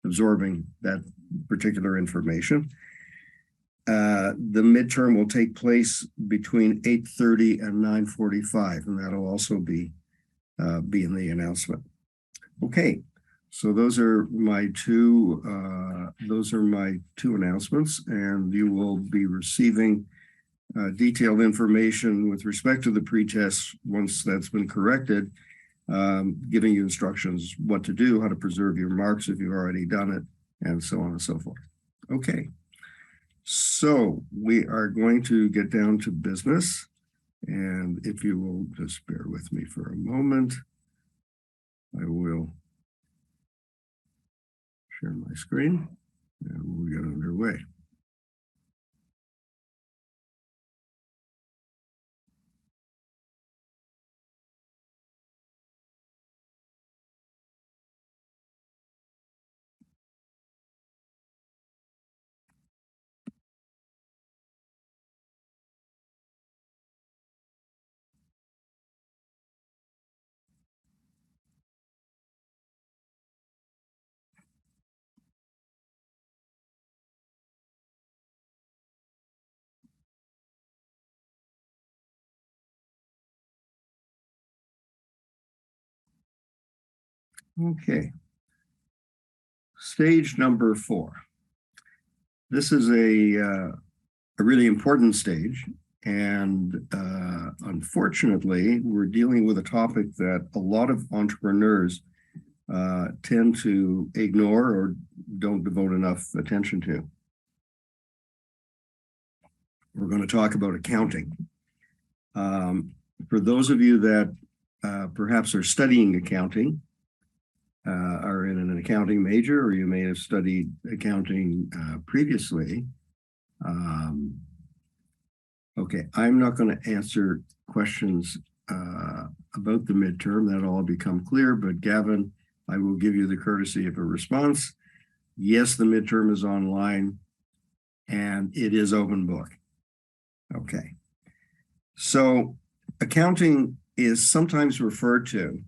absorbing that particular information. The midterm will take place between 8:30 and 9:45, and that'll also be in the announcement. Okay, so those are my two announcements, and you will be receiving detailed information with respect to the pretest once that's been corrected, giving you instructions what to do, how to preserve your marks if you've already done it, and so on and so forth. Okay, so we are going to get down to business, and if you will just bear with me for a moment, I will share my screen and we'll get underway. Okay. Stage number 4. This is a really important stage, and unfortunately, we're dealing with a topic that a lot of entrepreneurs tend to ignore or don't devote enough attention to. We're going to talk about accounting. For those of you that perhaps are studying accounting, are in an accounting major, or you may have studied accounting previously. Okay, I'm not going to answer questions about the midterm. That'll all become clear, but Gavin, I will give you the courtesy of a response. Yes, the midterm is online and it is open book. Okay, so accounting is sometimes referred to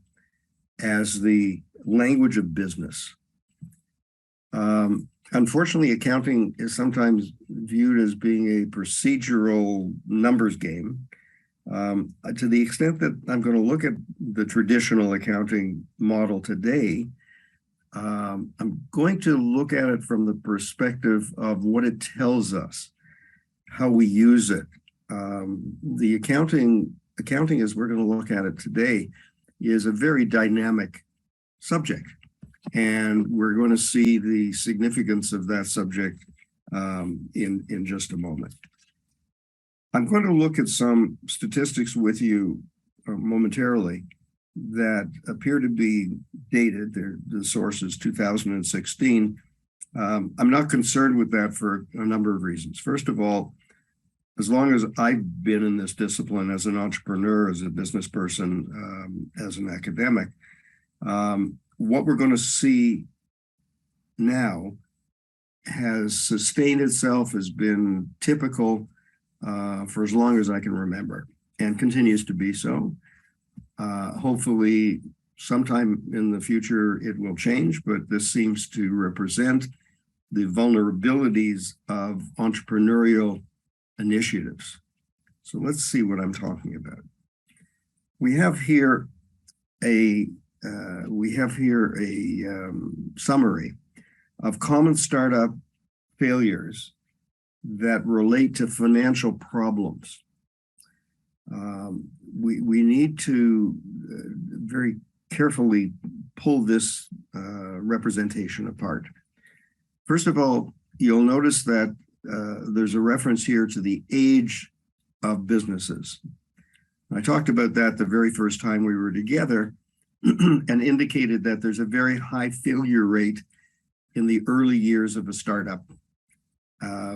as the language of business. Unfortunately, accounting is sometimes viewed as being a procedural numbers game. To the extent that I'm going to look at the traditional accounting model today, I'm going to look at it from the perspective of what it tells us, how we use it. The accounting as we're going to look at it today is a very dynamic subject, and we're going to see the significance of that subject in just a moment. I'm going to look at some statistics with you momentarily that appear to be dated. The source is 2016. I'm not concerned with that for a number of reasons. First of all, as long as I've been in this discipline as an entrepreneur, as a business person, as an academic, what we're going to see now has sustained itself, has been typical for as long as I can remember, and continues to be so. Hopefully, sometime in the future, it will change, but this seems to represent the vulnerabilities of entrepreneurial initiatives. So let's see what I'm talking about. We have here a summary of common startup failures that relate to financial problems. We need to very carefully pull this representation apart. First of all, you'll notice that there's a reference here to the age of businesses. I talked about that the very first time we were together and indicated that there's a very high failure rate in the early years of a startup.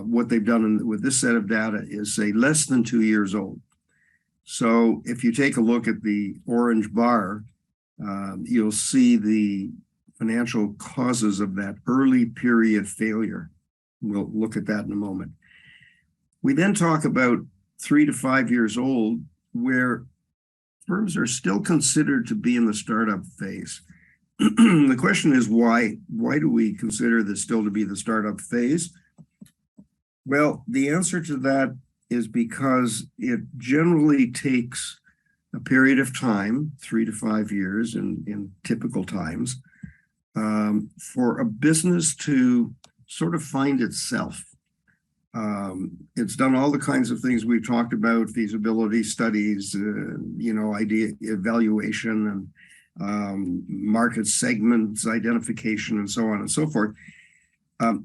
What they've done with this set of data is say less than 2 years old. So if you take a look at the orange bar, you'll see the financial causes of that early period failure. We'll look at that in a moment. We then talk about 3 to 5 years old, where firms are still considered to be in the startup phase. the question is why? Why do we consider this still to be the startup phase? Well, the answer to that is because it generally takes a period of time, 3 to 5 years in typical times, for a business to sort of find itself. It's done all the kinds of things we've talked about, feasibility studies, idea evaluation, and market segments identification, and so on and so forth.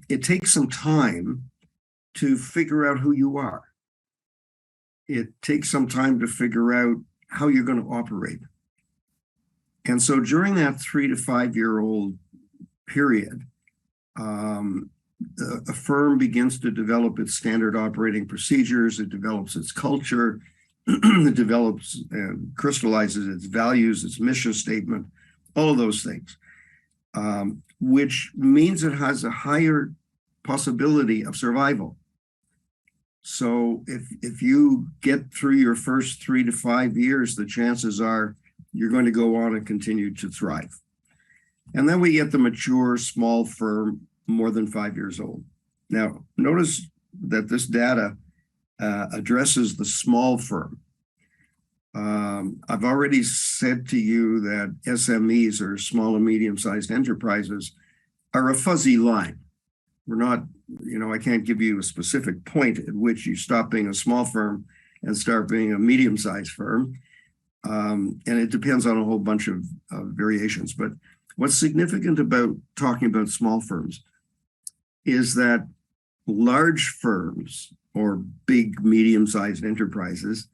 It takes some time to figure out who you are. It takes some time to figure out how you're going to operate. And so during that 3 to 5 year old period, a firm begins to develop its standard operating procedures, it develops its culture, it develops and crystallizes its values, its mission statement, all of those things, which means it has a higher possibility of survival. So if you get through your first 3 to 5 years, the chances are you're going to go on and continue to thrive. And then we get the mature small firm, more than 5 years old. Now, notice that this data addresses the small firm. I've already said to you that SMEs, or small and medium-sized enterprises, are a fuzzy line. We're not, I can't give you a specific point at which you stop being a small firm and start being a medium-sized firm. And it depends on a whole bunch of variations. But what's significant about talking about small firms is that large firms, or big, medium-sized enterprises,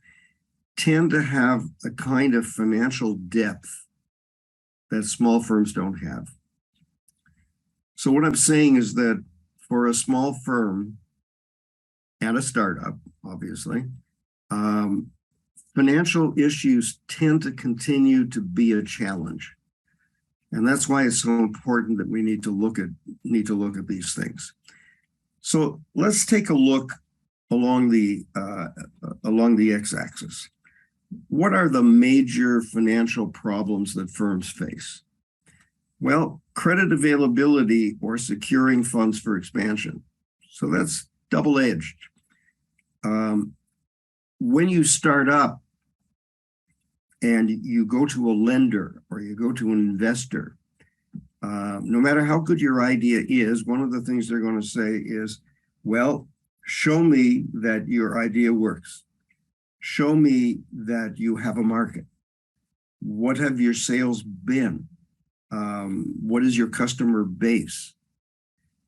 tend to have a kind of financial depth that small firms don't have. So what I'm saying is that for a small firm and a startup, obviously, financial issues tend to continue to be a challenge. And that's why it's so important that we need to look at these things. So let's take a look along the x-axis. What are the major financial problems that firms face? Well, credit availability, or securing funds for expansion. So that's double-edged. When you start up and you go to a lender or you go to an investor, no matter how good your idea is, one of the things they're going to say is, well, show me that your idea works. Show me that you have a market. What have your sales been? What is your customer base?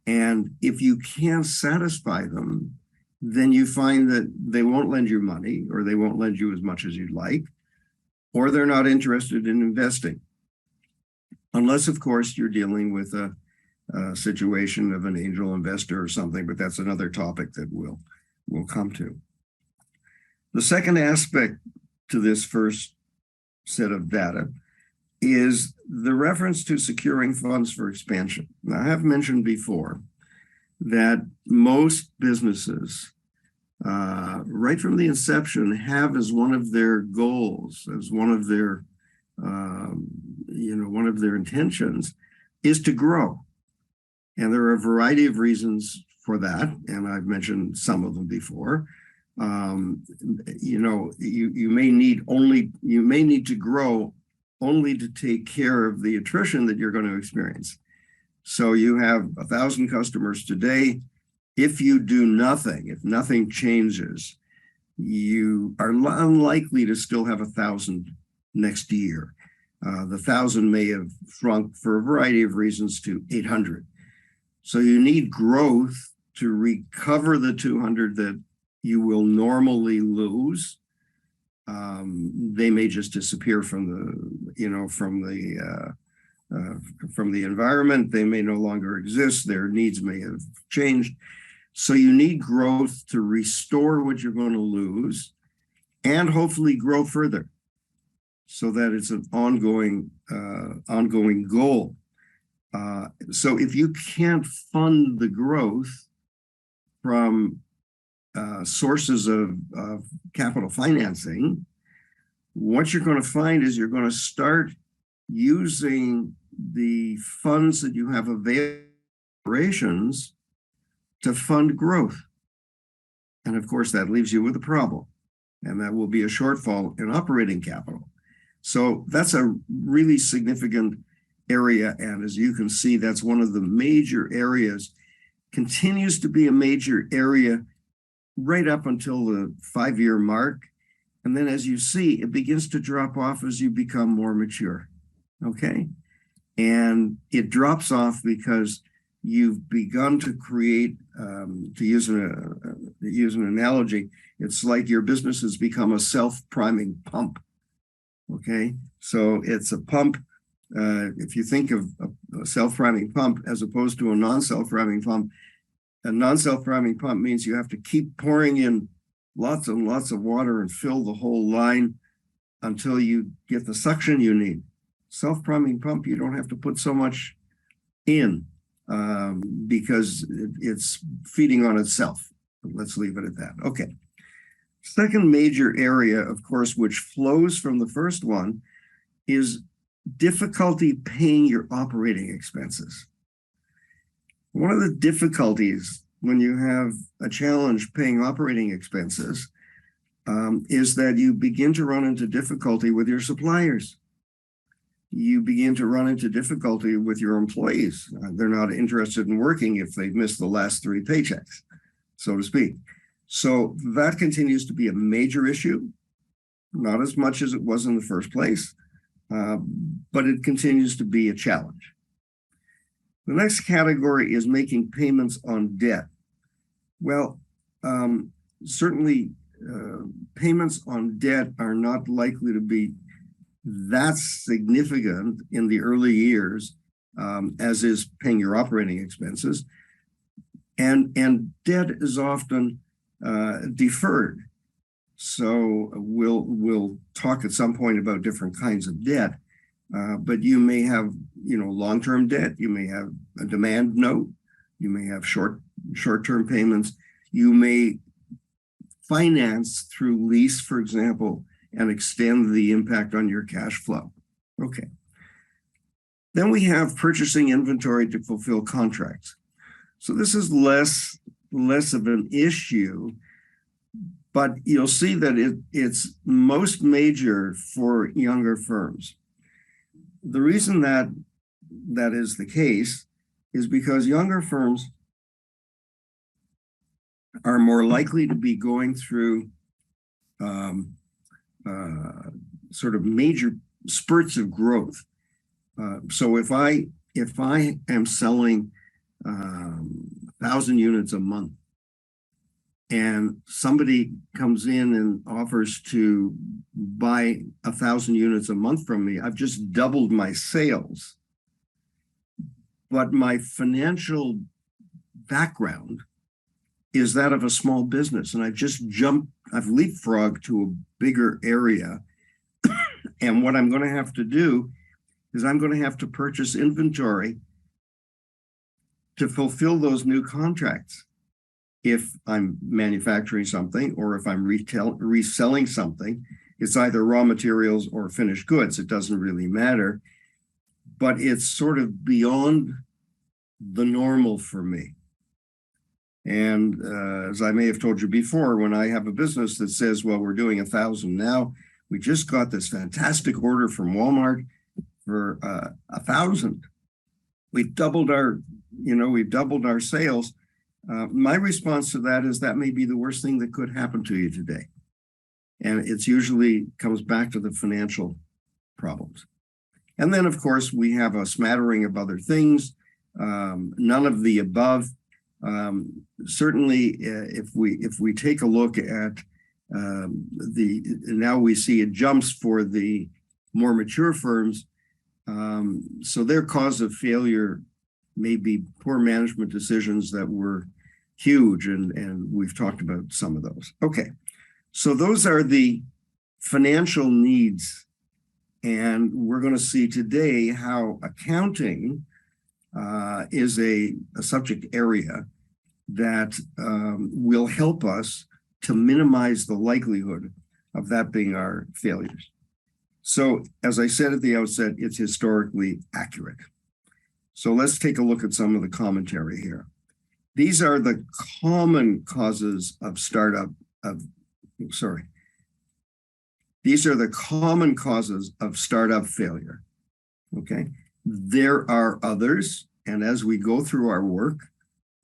And if you can't satisfy them, then you find that they won't lend you money, or they won't lend you as much as you'd like, or they're not interested in investing. Unless, of course, you're dealing with a situation of an angel investor or something, but that's another topic that we'll come to. The second aspect to this first set of data is the reference to securing funds for expansion. Now, I have mentioned before that most businesses, right from the inception, have as one of their goals, as one of their intentions, is to grow. And there are a variety of reasons for that, and I've mentioned some of them before. You may need to grow only to take care of the attrition that you're going to experience. So you have 1,000 customers today. If you do nothing, if nothing changes, you are unlikely to still have 1,000 next year. The 1,000 may have shrunk for a variety of reasons to 800. So you need growth to recover the 200 that you will normally lose. They may just disappear from the environment. They may no longer exist. Their needs may have changed. So you need growth to restore what you're going to lose, and hopefully grow further, so that it's an ongoing goal. So if you can't fund the growth from sources of capital financing, what you're going to find is you're going to start using the funds that you have available operations to fund growth. And of course, that leaves you with a problem, and that will be a shortfall in operating capital. So that's a really significant area. And as you can see, that's one of the major areas, continues to be a major area right up until the 5-year mark. And then as you see, it begins to drop off as you become more mature. Okay. And it drops off because you've begun to create, to use an analogy, it's like your business has become a self-priming pump. Okay. So it's a pump. If you think of a self-priming pump as opposed to a non-self-priming pump, a non-self-priming pump means you have to keep pouring in lots and lots of water and fill the whole line until you get the suction you need. Self-priming pump, you don't have to put so much in because it's feeding on itself. Let's leave it at that. Okay. Second major area, of course, which flows from the first one, is difficulty paying your operating expenses. One of the difficulties when you have a challenge paying operating expenses is that you begin to run into difficulty with your suppliers. You begin to run into difficulty with your employees. They're not interested in working if they've missed the last 3 paychecks, so to speak. So that continues to be a major issue, not as much as it was in the first place, but it continues to be a challenge. The next category is making payments on debt. Well, certainly payments on debt are not likely to be that significant in the early years, as is paying your operating expenses. And debt is often deferred. So we'll talk at some point about different kinds of debt, but you may have, long-term debt. You may have a demand note. You may have short-term payments. You may finance through lease, for example, and extend the impact on your cash flow. Okay. Then we have purchasing inventory to fulfill contracts. So this is less of an issue, but you'll see that it's most major for younger firms. The reason that is the case is because younger firms are more likely to be going through sort of major spurts of growth. So if I am selling 1,000 units a month, and somebody comes in and offers to buy 1,000 units a month from me, I've just doubled my sales. But my financial background is that of a small business, and I've leapfrogged to a bigger area. And what I'm going to have to do is I'm going to have to purchase inventory to fulfill those new contracts. If I'm manufacturing something or if I'm reselling something, it's either raw materials or finished goods. It doesn't really matter, but it's sort of beyond the normal for me. And as I may have told you before, when I have a business that says, well, we're doing 1,000 now, we just got this fantastic order from Walmart for 1,000. We've doubled our sales. My response to that is that may be the worst thing that could happen to you today. And it's usually comes back to the financial problems. And then, of course, we have a smattering of other things, none of the above. Certainly, if we take a look at now we see it jumps for the more mature firms. So their cause of failure may be poor management decisions that were huge, and we've talked about some of those. Okay, so those are the financial needs, and we're going to see today how accounting is a subject area that will help us to minimize the likelihood of that being our failures. So as I said at the outset, it's historically accurate. So let's take a look at some of the commentary here. These are the common causes of startup failure. Okay. There are others, and as we go through our work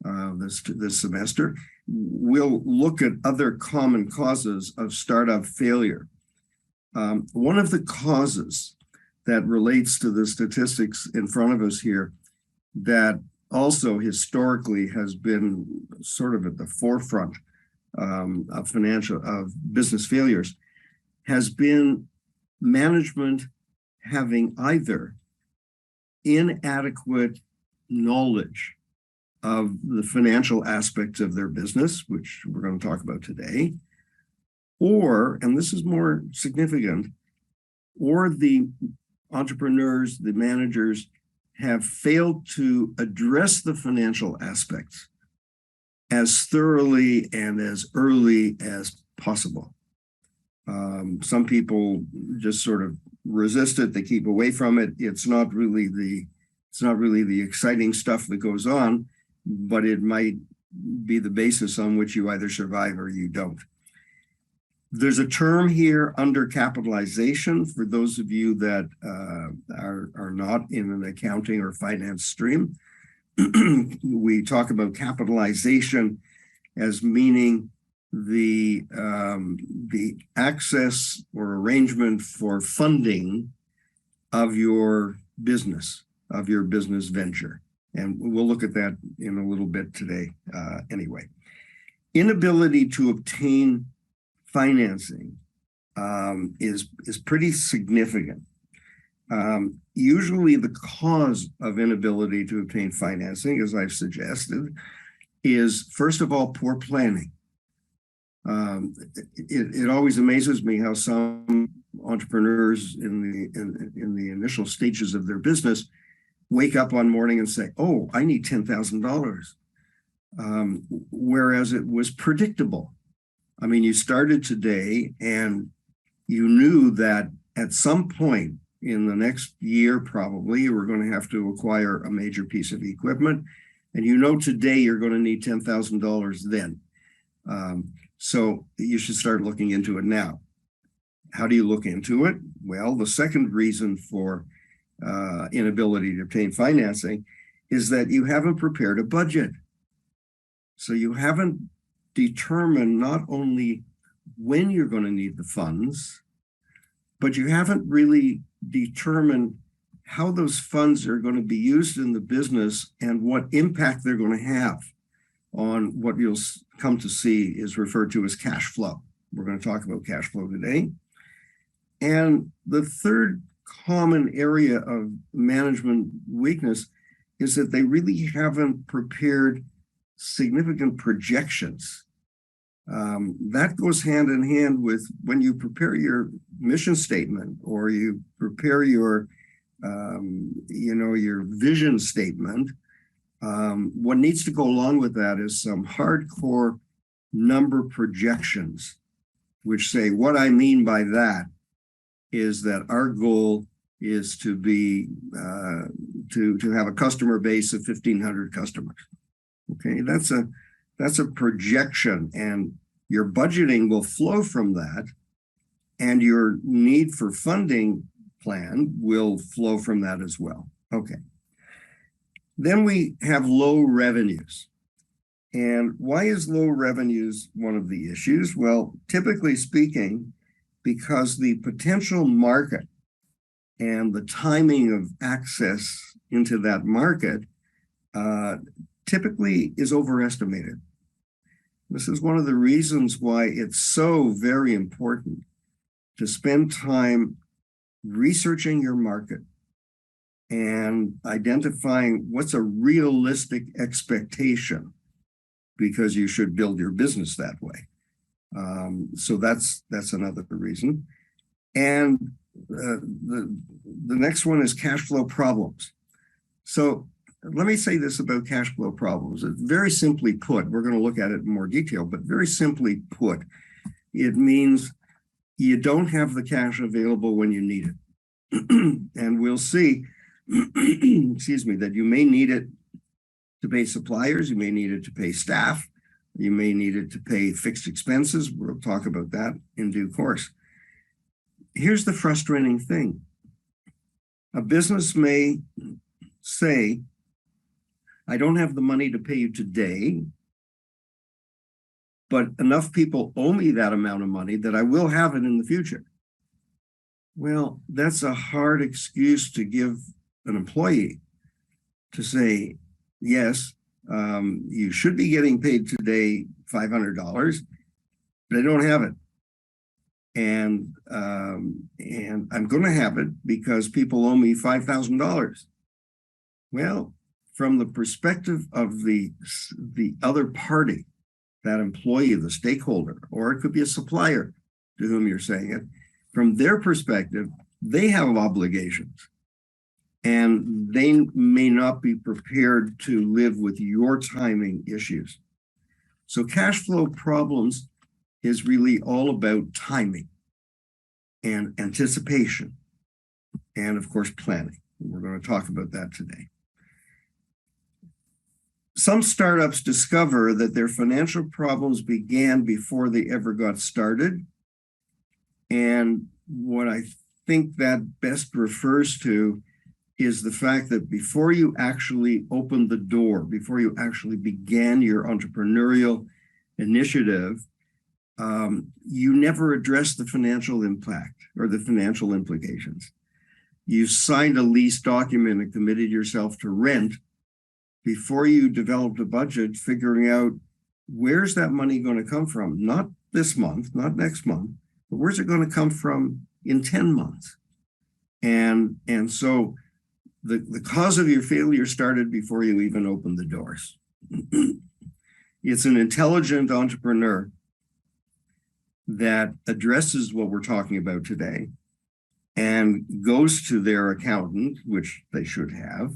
this semester, we'll look at other common causes of startup failure. One of the causes that relates to the statistics in front of us here that also historically has been sort of at the forefront of business failures has been management having either inadequate knowledge of the financial aspects of their business, which we're going to talk about today, or, and this is more significant, or the entrepreneurs, the managers have failed to address the financial aspects as thoroughly and as early as possible. Some people just sort of resist it, they keep away from it. It's not really the exciting stuff that goes on, but it might be the basis on which you either survive or you don't. There's a term here, undercapitalization, for those of you that are not in an accounting or finance stream. We talk about capitalization as meaning the access or arrangement for funding of your business venture. And we'll look at that in a little bit today anyway. Inability to obtain financing is pretty significant. Usually the cause of inability to obtain financing, as I've suggested, is first of all poor planning. It always amazes me how some entrepreneurs in the initial stages of their business wake up one morning and say, "Oh, I need $10,000," whereas it was predictable. I mean, you started today and you knew that at some point in the next year, probably, you were going to have to acquire a major piece of equipment. And you know today you're going to need $10,000 then. So you should start looking into it now. How do you look into it? Well, the second reason for inability to obtain financing is that you haven't prepared a budget. So you haven't determined not only when you're going to need the funds, but you haven't really determined how those funds are going to be used in the business and what impact they're going to have on what you'll come to see is referred to as cash flow. We're going to talk about cash flow today. And the third common area of management weakness is that they really haven't prepared significant projections. That goes hand in hand with when you prepare your mission statement or you prepare your vision statement. What needs to go along with that is some hardcore number projections, which say what I mean by that is that our goal is to be to have a customer base of 1,500 customers. Okay, that's a projection, and your budgeting will flow from that, and your need for funding plan will flow from that as well. Okay. Then we have low revenues. And why is low revenues one of the issues? Well, typically speaking, because the potential market and the timing of access into that market typically is overestimated. This is one of the reasons why it's so very important to spend time researching your market and identifying what's a realistic expectation, because you should build your business that way. So that's another reason. And the next one is cash flow problems. So let me say this about cash flow problems. Very simply put, we're going to look at it in more detail, but very simply put, it means you don't have the cash available when you need it. And we'll see, excuse me, that you may need it to pay suppliers, you may need it to pay staff, you may need it to pay fixed expenses. We'll talk about that in due course. Here's the frustrating thing. A business may say, I don't have the money to pay you today, but enough people owe me that amount of money that I will have it in the future. Well, that's a hard excuse to give an employee to say, yes, you should be getting paid today $500, but I don't have it. And I'm going to have it because people owe me $5,000. Well, from the perspective of the other party, that employee, the stakeholder, or it could be a supplier to whom you're saying it, from their perspective, they have obligations. And they may not be prepared to live with your timing issues. So cash flow problems is really all about timing and anticipation and, of course, planning. We're going to talk about that today. Some startups discover that their financial problems began before they ever got started. And what I think that best refers to is the fact that before you actually opened the door, before you actually began your entrepreneurial initiative, you never addressed the financial impact or the financial implications. You signed a lease document and committed yourself to rent before you developed a budget, figuring out where's that money going to come from? Not this month, not next month, but where's it going to come from in 10 months? And so the cause of your failure started before you even opened the doors. It's an intelligent entrepreneur that addresses what we're talking about today and goes to their accountant, which they should have,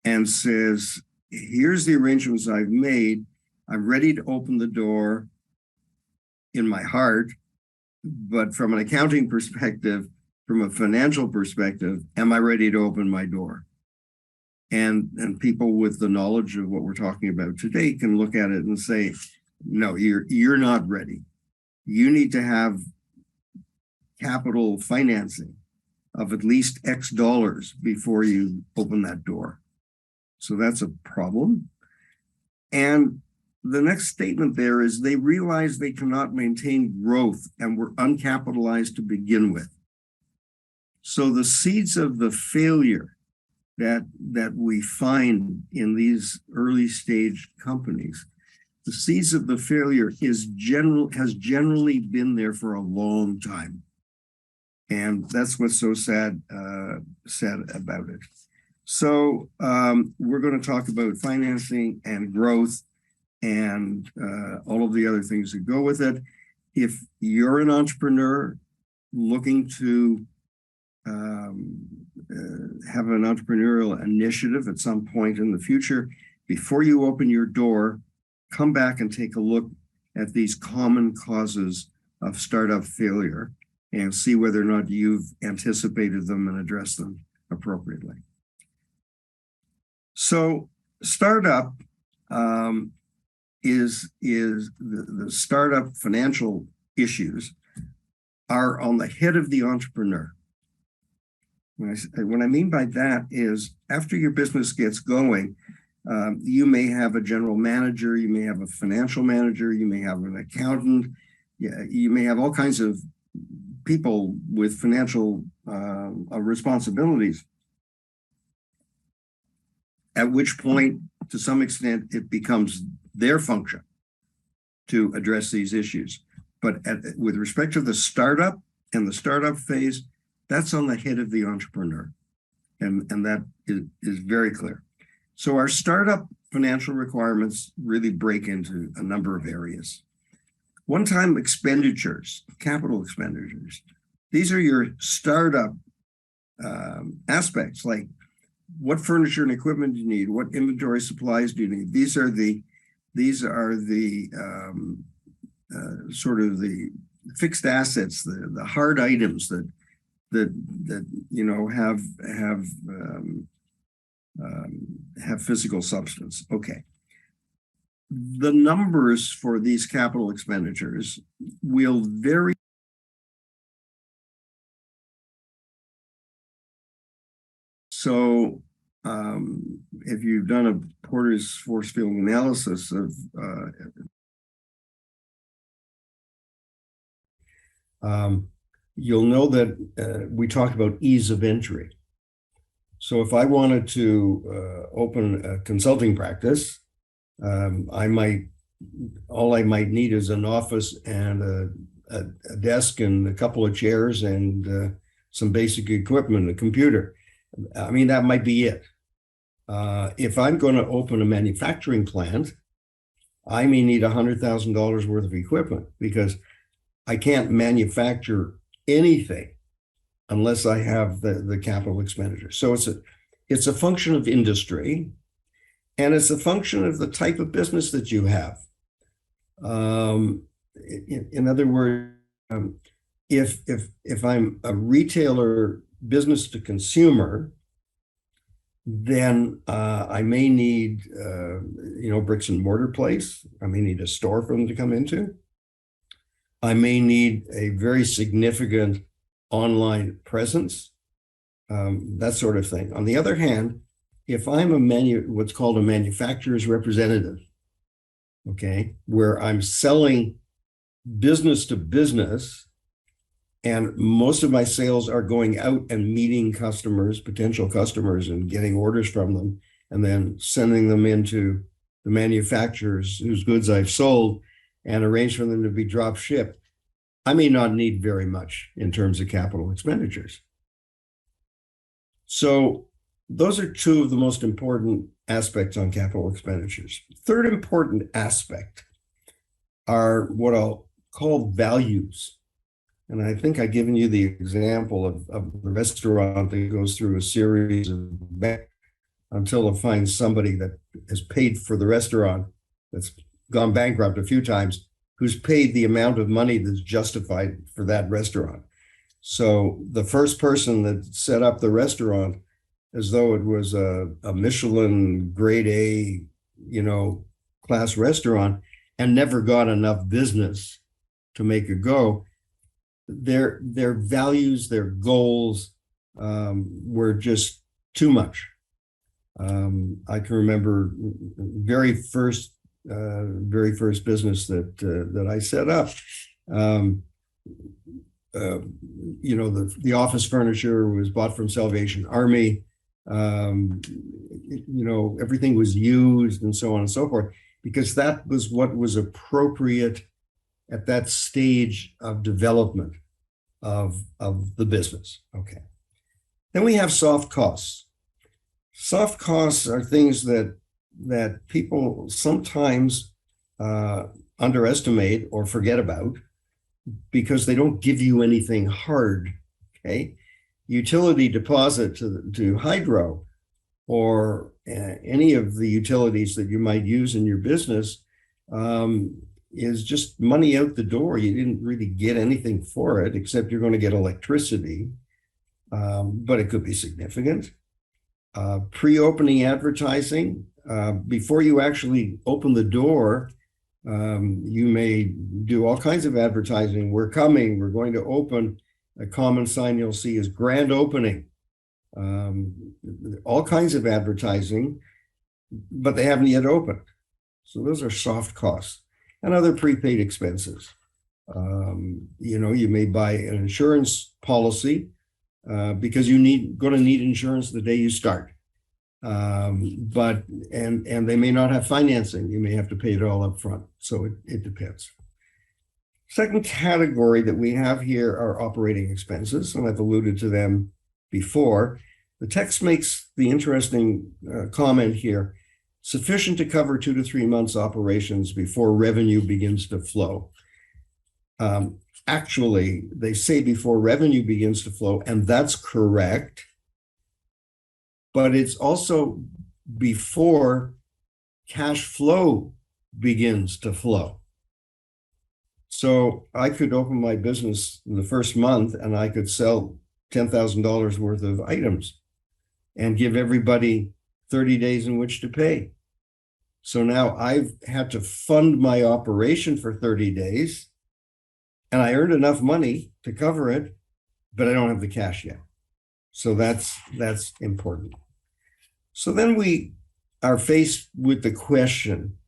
and says, here's the arrangements I've made. I'm ready to open the door in my heart, but from an accounting perspective, from a financial perspective, am I ready to open my door? And people with the knowledge of what we're talking about today can look at it and say, no, you're not ready. You need to have capital financing of at least X dollars before you open that door. So that's a problem. And the next statement there is they realize they cannot maintain growth and were uncapitalized to begin with. So the seeds of the failure that we find in these early stage companies, the seeds of the failure has generally been there for a long time. And that's what's so sad about it. So we're going to talk about financing and growth and all of the other things that go with it. If you're an entrepreneur looking to have an entrepreneurial initiative at some point in the future, before you open your door, come back and take a look at these common causes of startup failure and see whether or not you've anticipated them and addressed them appropriately. So startup is the startup financial issues are on the head of the entrepreneur. What I mean by that is after your business gets going, you may have a general manager, you may have a financial manager, you may have an accountant, you may have all kinds of people with financial responsibilities. At which point, to some extent, it becomes their function to address these issues. But with respect to the startup and the startup phase, that's on the head of the entrepreneur. And that is very clear. So our startup financial requirements really break into a number of areas. One-time expenditures, capital expenditures. These are your startup aspects, like what furniture and equipment do you need? What inventory supplies do you need? These are the sort of the fixed assets, the hard items that have physical substance. Okay. The numbers for these capital expenditures will vary. So if you've done a Porter's force field analysis of you'll know that we talked about ease of entry. So if I wanted to open a consulting practice, all I might need is an office and a desk and a couple of chairs and some basic equipment, a computer. I mean, that might be it. If I'm going to open a manufacturing plant, I may need $100,000 worth of equipment because I can't manufacture anything unless I have the capital expenditure. So it's a function of industry, and it's a function of the type of business that you have. In other words, if I'm a retailer, business to consumer, then I may need bricks and mortar place. I may need a store for them to come into. I may need a very significant online presence, that sort of thing. On the other hand, if I'm what's called a manufacturer's representative, okay, where I'm selling business to business, and most of my sales are going out and meeting customers, potential customers, and getting orders from them, and then sending them into the manufacturers whose goods I've sold and arrange for them to be drop shipped, I may not need very much in terms of capital expenditures. So those are two of the most important aspects on capital expenditures. Third important aspect are what I'll call values. And I think I've given you the example of the restaurant that goes through a series of until it finds somebody that has paid for the restaurant, that's gone bankrupt a few times, who's paid the amount of money that's justified for that restaurant. So the first person that set up the restaurant as though it was a Michelin grade A, class restaurant, and never got enough business to make it go. Their values, their goals were just too much. I can remember very first business that I set up. The office furniture was bought from Salvation Army. Everything was used and so on and so forth, because that was what was appropriate at that stage of development of the business. Okay. Then we have soft costs. Soft costs are things that people sometimes underestimate or forget about because they don't give you anything hard. Okay. Utility deposit to hydro or any of the utilities that you might use in your business is just money out the door. You didn't really get anything for it, except you're going to get electricity, but it could be significant. Pre-opening advertising, before you actually open the door, you may do all kinds of advertising. We're coming, we're going to open. A common sign you'll see is grand opening. All kinds of advertising, but they haven't yet opened. So those are soft costs. And other prepaid expenses. You may buy an insurance policy because going to need insurance the day you start. But they may not have financing. You may have to pay it all up front. So it depends. Second category that we have here are operating expenses, and I've alluded to them before. The text makes the interesting comment here: sufficient to cover 2 to 3 months operations before revenue begins to flow. Actually, they say before revenue begins to flow, and that's correct. But it's also before cash flow begins to flow. So I could open my business in the first month and I could sell $10,000 worth of items and give everybody 30 days in which to pay. So now I've had to fund my operation for 30 days and I earned enough money to cover it, but I don't have the cash yet. So that's important. So then we are faced with the question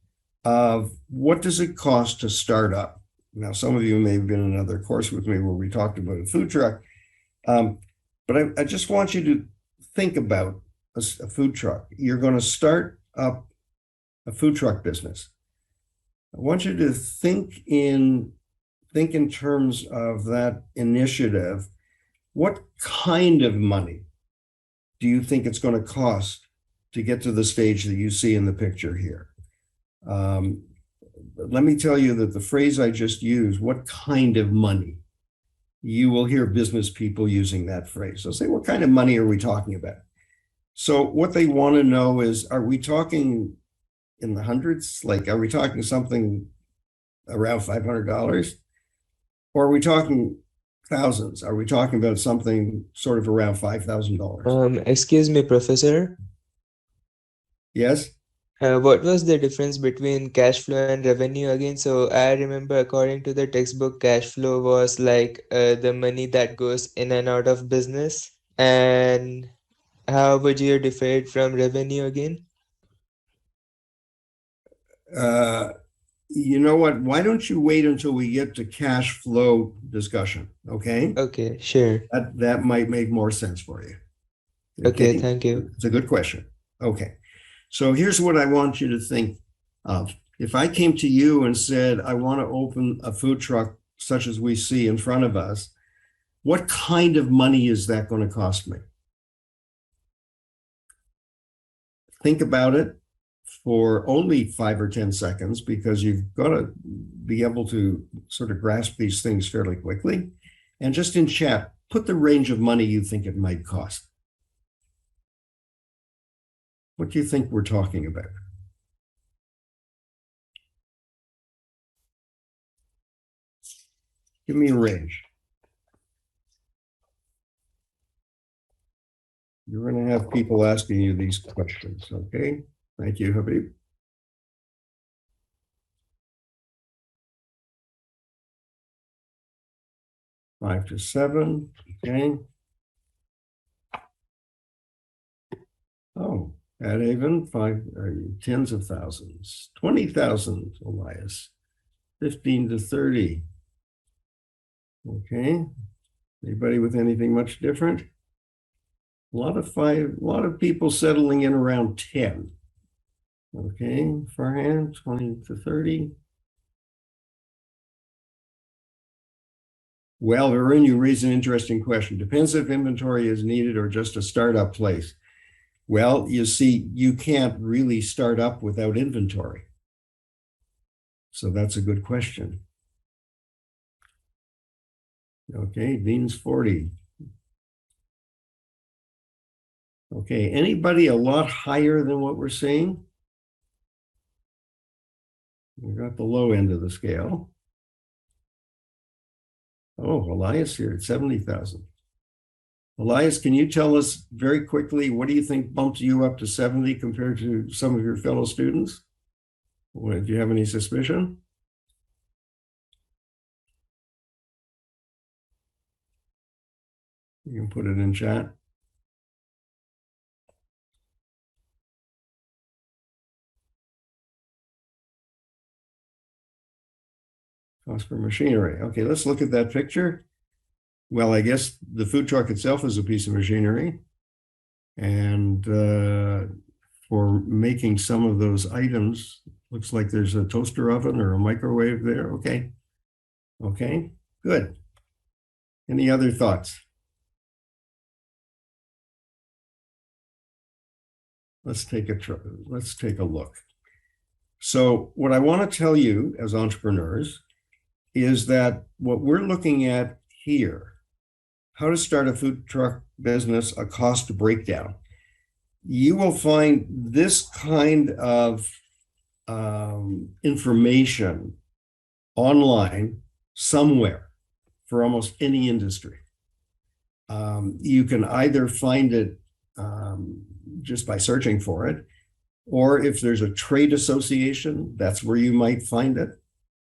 of what does it cost to start up? Now, some of you may have been in another course with me where we talked about a food truck. But I just want you to think about a food truck. You're going to start up a food truck business. I want you to think in terms of that initiative. What kind of money do you think it's going to cost to get to the stage that you see in the picture here? Let me tell you that the phrase I just used, what kind of money, you will hear business people using that phrase. They'll say, what kind of money are we talking about? So what they want to know is, are we talking in the hundreds? Like, are we talking something around $500? Or are we talking thousands? Are we talking about something sort of around $5,000? Excuse me, Professor. Yes? What was the difference between cash flow and revenue again? So I remember according to the textbook, cash flow was like the money that goes in and out of business. And how would you differ it from revenue again? You know what? Why don't you wait until we get to cash flow discussion? Okay. Okay, sure. That might make more sense for you. Okay, thank you. It's a good question. Okay. So here's what I want you to think of. If I came to you and said, I want to open a food truck such as we see in front of us, what kind of money is that going to cost me? Think about it for only 5 or 10 seconds, because you've got to be able to sort of grasp these things fairly quickly. And just in chat, put the range of money you think it might cost. What do you think we're talking about? Give me a range. You're going to have people asking you these questions, okay? Thank you, Habib. 5 to 7, okay. Oh, at Avon, tens of thousands, 20,000, Elias, 15 to 30. Okay. Anybody with anything much different? A lot of people settling in around 10. Okay, Farhan, 20 to 30. Well, Varun, you raise an interesting question. Depends if inventory is needed or just a startup place. Well, you see, you can't really start up without inventory. So that's a good question. Okay, Dean's 40. Okay, anybody a lot higher than what we're seeing? We got the low end of the scale. Oh, Elias here at 70,000. Elias, can you tell us very quickly, what do you think bumped you up to 70 compared to some of your fellow students? Do you have any suspicion? You can put it in chat. Cost per machinery. Okay, let's look at that picture. Well, I guess the food truck itself is a piece of machinery. And for making some of those items, looks like there's a toaster oven or a microwave there. Okay. Okay, good. Any other thoughts? Let's take a look. So what I want to tell you as entrepreneurs is that what we're looking at here, how to start a food truck business, a cost breakdown. You will find this kind of information online somewhere for almost any industry. You can either find it just by searching for it, or if there's a trade association, that's where you might find it.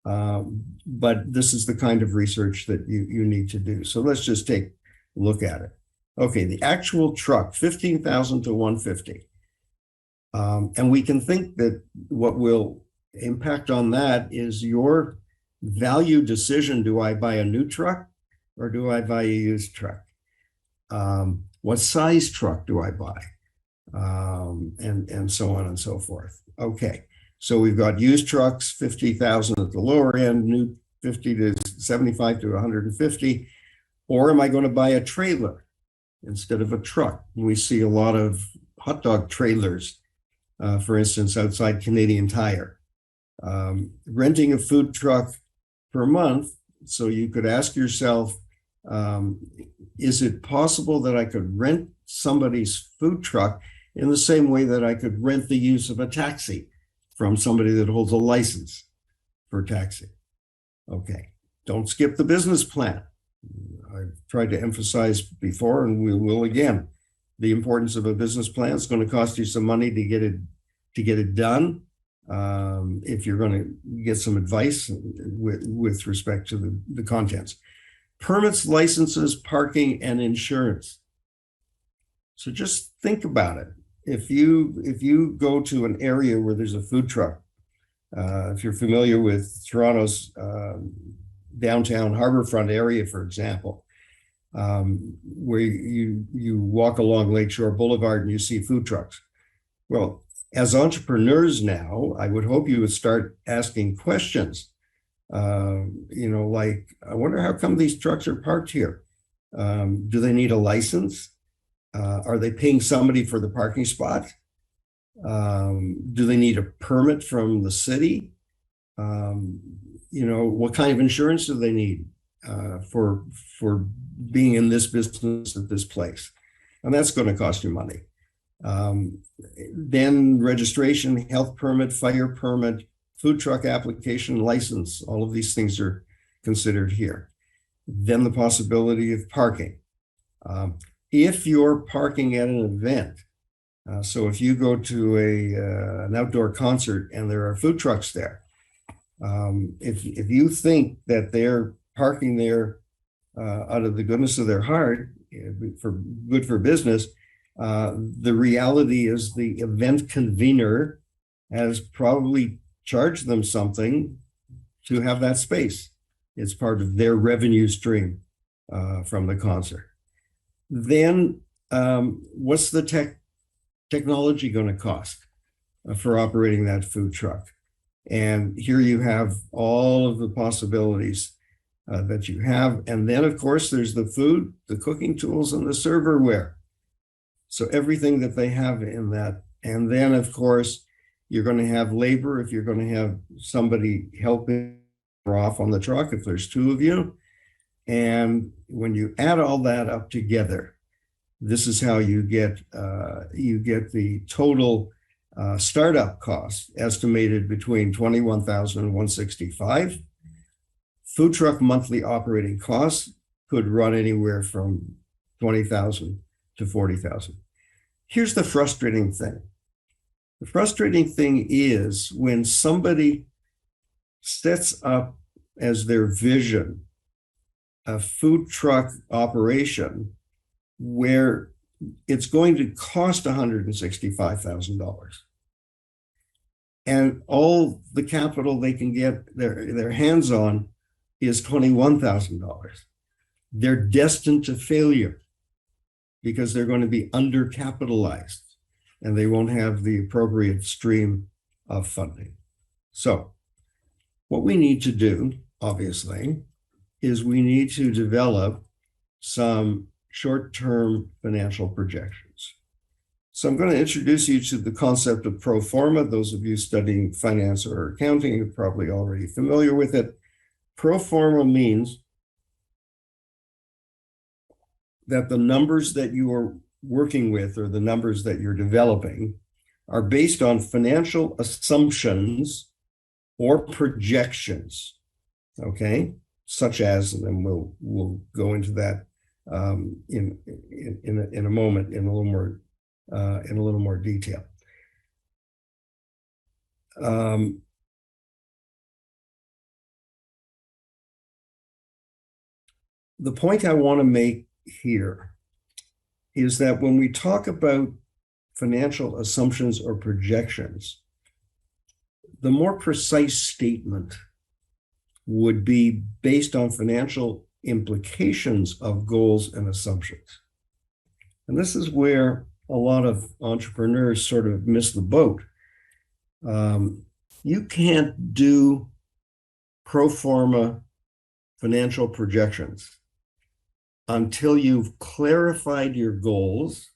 But this is the kind of research that you need to do. So let's just take a look at it. Okay, the actual truck, 15,000 to 150. And we can think that what will impact on that is your value decision. Do I buy a new truck or do I buy a used truck? What size truck do I buy? And so on and so forth. Okay, so we've got used trucks, 50,000 at the lower end, new 50 to 75 to 150. Or am I going to buy a trailer instead of a truck? We see a lot of hot dog trailers, for instance, outside Canadian Tire. Renting a food truck per month, so you could ask yourself, is it possible that I could rent somebody's food truck in the same way that I could rent the use of a taxi from somebody that holds a license for taxi? Okay, don't skip the business plan. I've tried to emphasize before, and we will again, the importance of a business plan. It's going to cost you some money to get it done. If you're going to get some advice with respect to the contents. Permits, licenses, parking, and insurance. So just think about it. If you go to an area where there's a food truck, if you're familiar with Toronto's downtown harborfront area, for example, where you walk along Lakeshore Boulevard and you see food trucks. Well, as entrepreneurs now, I would hope you would start asking questions. Like, I wonder how come these trucks are parked here? Do they need a license? Are they paying somebody for the parking spot? Do they need a permit from the city? What kind of insurance do they need for being in this business at this place? And that's going to cost you money. Then registration, health permit, fire permit, food truck application, license, all of these things are considered here. Then the possibility of parking. If you're parking at an event, so if you go to an outdoor concert and there are food trucks there, if you think that they're parking there out of the goodness of their heart, good for business, the reality is the event convener has probably charged them something to have that space. It's part of their revenue stream from the concert. Then what's the technology going to cost for operating that food truck? And here you have all of the possibilities that you have. And then, of course, there's the food, the cooking tools, and the serverware. So everything that they have in that. And then, of course, you're going to have labor if you're going to have somebody helping off on the truck, if there's two of you. And when you add all that up together, this is how you get the total startup cost estimated between $21,000 and $165,000. Food truck monthly operating costs could run anywhere from $20,000 to $40,000. Here's the frustrating thing. The frustrating thing is when somebody sets up as their vision a food truck operation where it's going to cost $165,000. And all the capital they can get their hands on is $21,000. They're destined to failure because they're going to be undercapitalized and they won't have the appropriate stream of funding. So what we need to do, obviously, is we need to develop some short-term financial projections. So I'm going to introduce you to the concept of pro forma. Those of you studying finance or accounting are probably already familiar with it. Pro forma means that the numbers that you are working with or the numbers that you're developing are based on financial assumptions or projections, okay? such as, and then we'll go into that in a moment in a little more detail. The point I want to make here is that when we talk about financial assumptions or projections, the more precise statement would be based on financial implications of goals and assumptions. And this is where a lot of entrepreneurs sort of miss the boat. You can't do pro forma financial projections until you've clarified your goals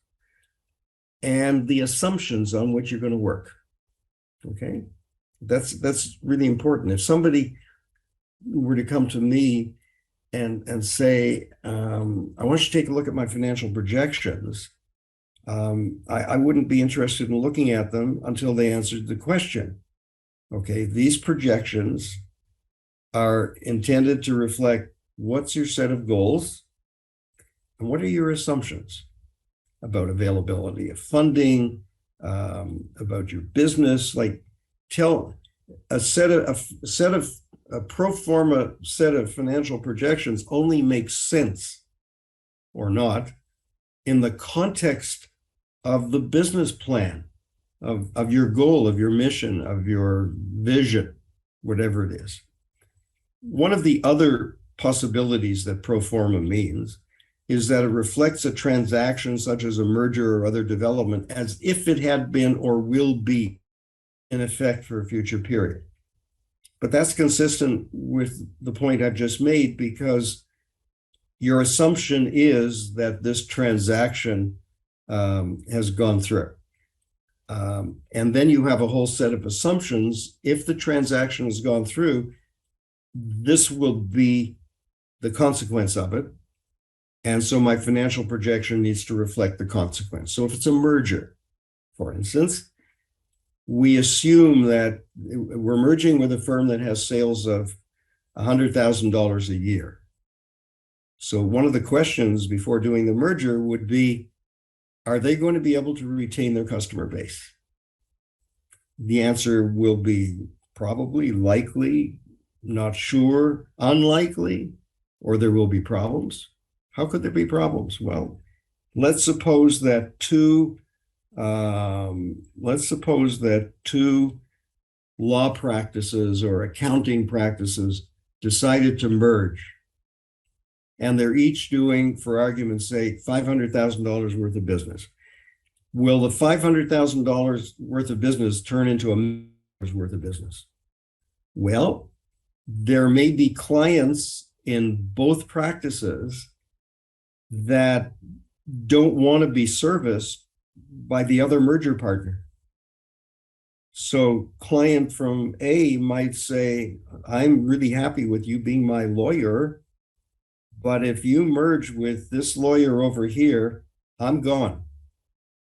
and the assumptions on which you're going to work. Okay, that's really important. If somebody were to come to me and say, I want you to take a look at my financial projections, I wouldn't be interested in looking at them until they answered the question. Okay, these projections are intended to reflect what's your set of goals and what are your assumptions about availability of funding, about your business. Like, tell a pro forma set of financial projections only makes sense or not in the context of the business plan, of your goal, of your mission, of your vision, whatever it is. One of the other possibilities that pro forma means is that it reflects a transaction such as a merger or other development as if it had been or will be in effect for a future period. But that's consistent with the point I've just made, because your assumption is that this transaction has gone through. And then you have a whole set of assumptions. If the transaction has gone through, this will be the consequence of it. And so my financial projection needs to reflect the consequence. So if it's a merger, for instance, we assume that we're merging with a firm that has sales of $100,000 a year. So one of the questions before doing the merger would be, are they going to be able to retain their customer base? The answer will be probably, likely, not sure, unlikely, or there will be problems. How could there be problems? Well, let's suppose that two law practices or accounting practices decided to merge, and they're each doing, for argument's sake, $500,000 worth of business. Will the $500,000 worth of business turn into $1 million worth of business? Well, there may be clients in both practices that don't want to be serviced by the other merger partner. So client from A might say, I'm really happy with you being my lawyer, but if you merge with this lawyer over here, I'm gone,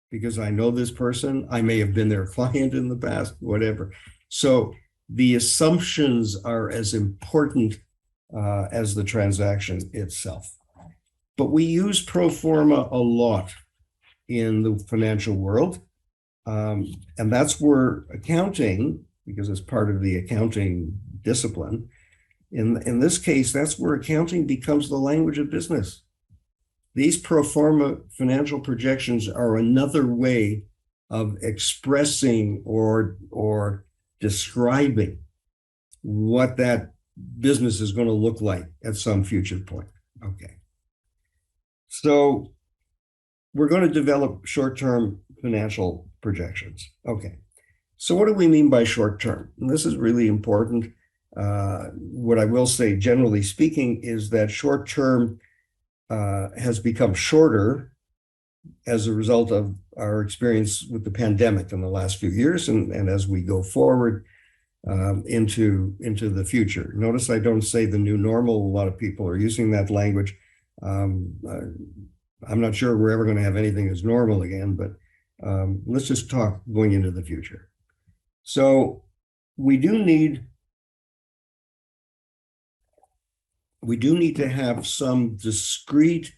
because I know this person. I may have been their client in the past, whatever. So the assumptions are as important as the transaction itself. But we use pro forma a lot in the financial world. And that's where accounting, because it's part of the accounting discipline, in this case, that's where accounting becomes the language of business. These pro forma financial projections are another way of expressing or describing what that business is going to look like at some future point. Okay. So we're going to develop short-term financial projections. Okay. So what do we mean by short-term? And this is really important. What I will say, generally speaking, is that short-term has become shorter as a result of our experience with the pandemic in the last few years, and as we go forward into the future. Notice I don't say the new normal. A lot of people are using that language. I'm not sure we're ever going to have anything as normal again, but let's just talk going into the future. So we do need we do need to have some discrete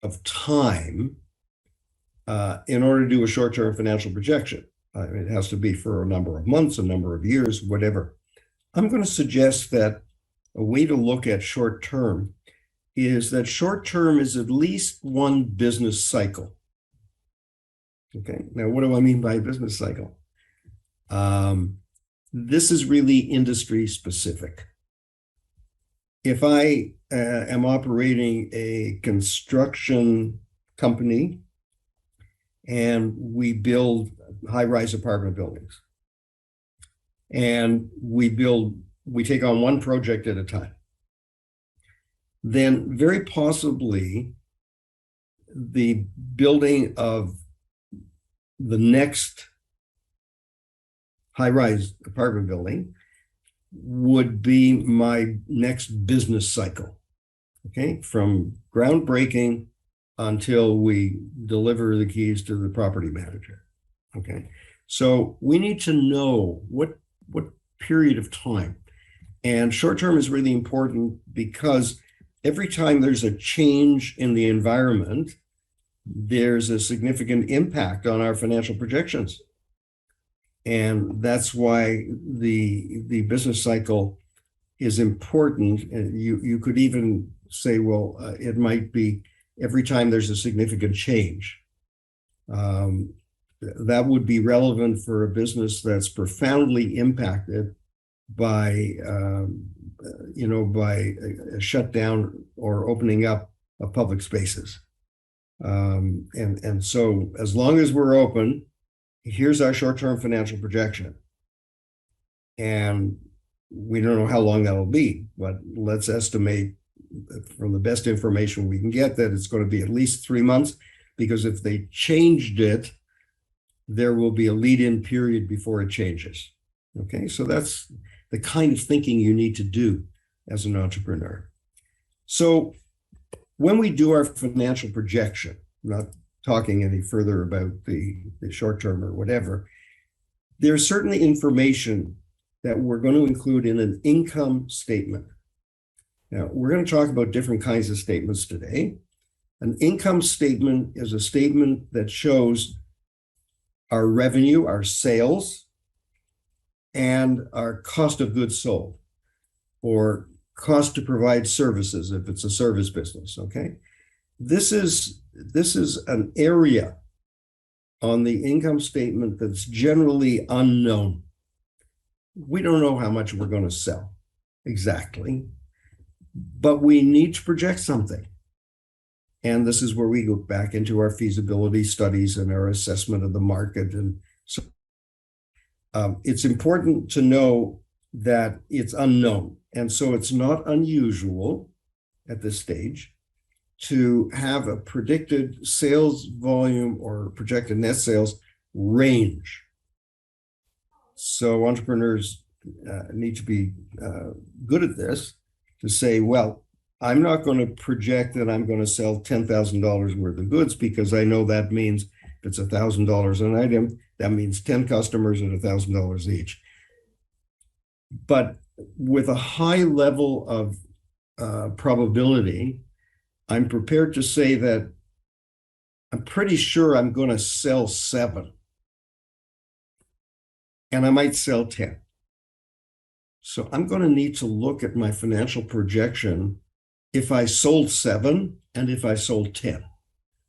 of time in order to do a short-term financial projection. It has to be for a number of months, a number of years, whatever. I'm going to suggest that a way to look at short-term is that short-term is at least one business cycle. Okay, now what do I mean by business cycle? This is really industry specific. If I am operating a construction company and we build high-rise apartment buildings, and we take on one project at a time, then very possibly the building of the next high-rise apartment building would be my next business cycle, okay? From groundbreaking until we deliver the keys to the property manager, okay? So we need to know what period of time. And short-term is really important because every time there's a change in the environment, there's a significant impact on our financial projections. And that's why the business cycle is important. And you could even say, well, it might be every time there's a significant change. That would be relevant for a business that's profoundly impacted by, by a shutdown or opening up of public spaces. And so as long as we're open, here's our short-term financial projection. And we don't know how long that'll be, but let's estimate from the best information we can get that it's going to be at least 3 months, because if they changed it, there will be a lead-in period before it changes. Okay, so that's the kind of thinking you need to do as an entrepreneur. So when we do our financial projection, not talking any further about the short term or whatever, there's certainly information that we're going to include in an income statement. Now, we're going to talk about different kinds of statements today. An income statement is a statement that shows our revenue, our sales, and our cost of goods sold, or cost to provide services if it's a service business, okay? This is an area on the income statement that's generally unknown. We don't know how much we're going to sell exactly, but we need to project something. And this is where we go back into our feasibility studies and our assessment of the market. And so it's important to know that it's unknown. And so it's not unusual at this stage to have a predicted sales volume or projected net sales range. So entrepreneurs need to be good at this, to say, well, I'm not going to project that I'm going to sell $10,000 worth of goods, because I know that means if it's $1,000 an item, that means 10 customers at $1,000 each. But with a high level of probability, I'm prepared to say that I'm pretty sure I'm going to sell 7, and I might sell 10. So I'm going to need to look at my financial projection if I sold 7 and if I sold 10.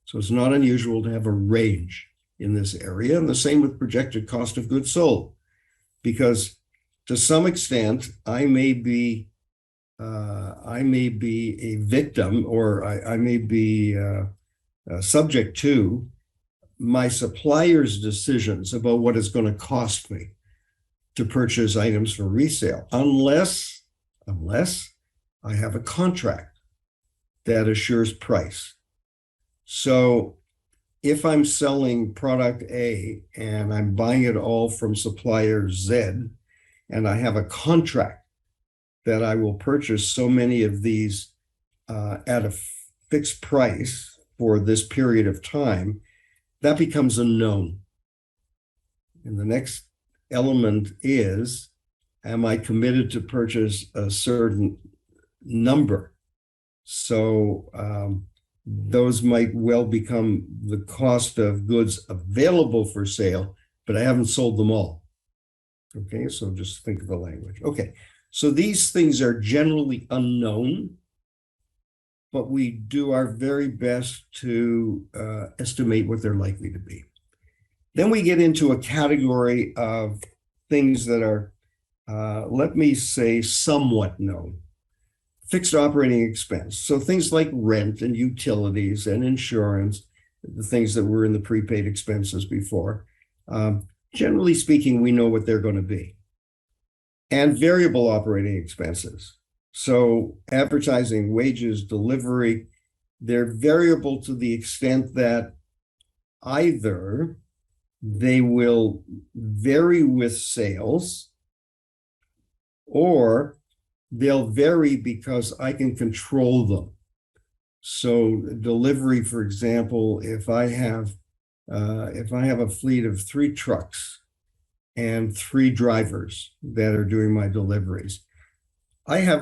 So it's not unusual to have a range in this area, and the same with projected cost of goods sold, because to some extent I may be a victim, or I may be subject to my supplier's decisions about what it's going to cost me to purchase items for resale, unless I have a contract that assures price. So if I'm selling product A and I'm buying it all from supplier Z, and I have a contract that I will purchase so many of these at a fixed price for this period of time, that becomes a known. And the next element is, am I committed to purchase a certain number. So those might well become the cost of goods available for sale, but I haven't sold them all. Okay, so just think of the language. Okay, so these things are generally unknown, but we do our very best to estimate what they're likely to be. Then we get into a category of things that are, let me say, somewhat known. Fixed operating expense. So things like rent and utilities and insurance, the things that were in the prepaid expenses before. Generally speaking, we know what they're going to be. And variable operating expenses. So advertising, wages, delivery, they're variable to the extent that either they will vary with sales, or they'll vary because I can control them. So delivery, for example, if I have a fleet of 3 trucks and 3 drivers that are doing my deliveries, I have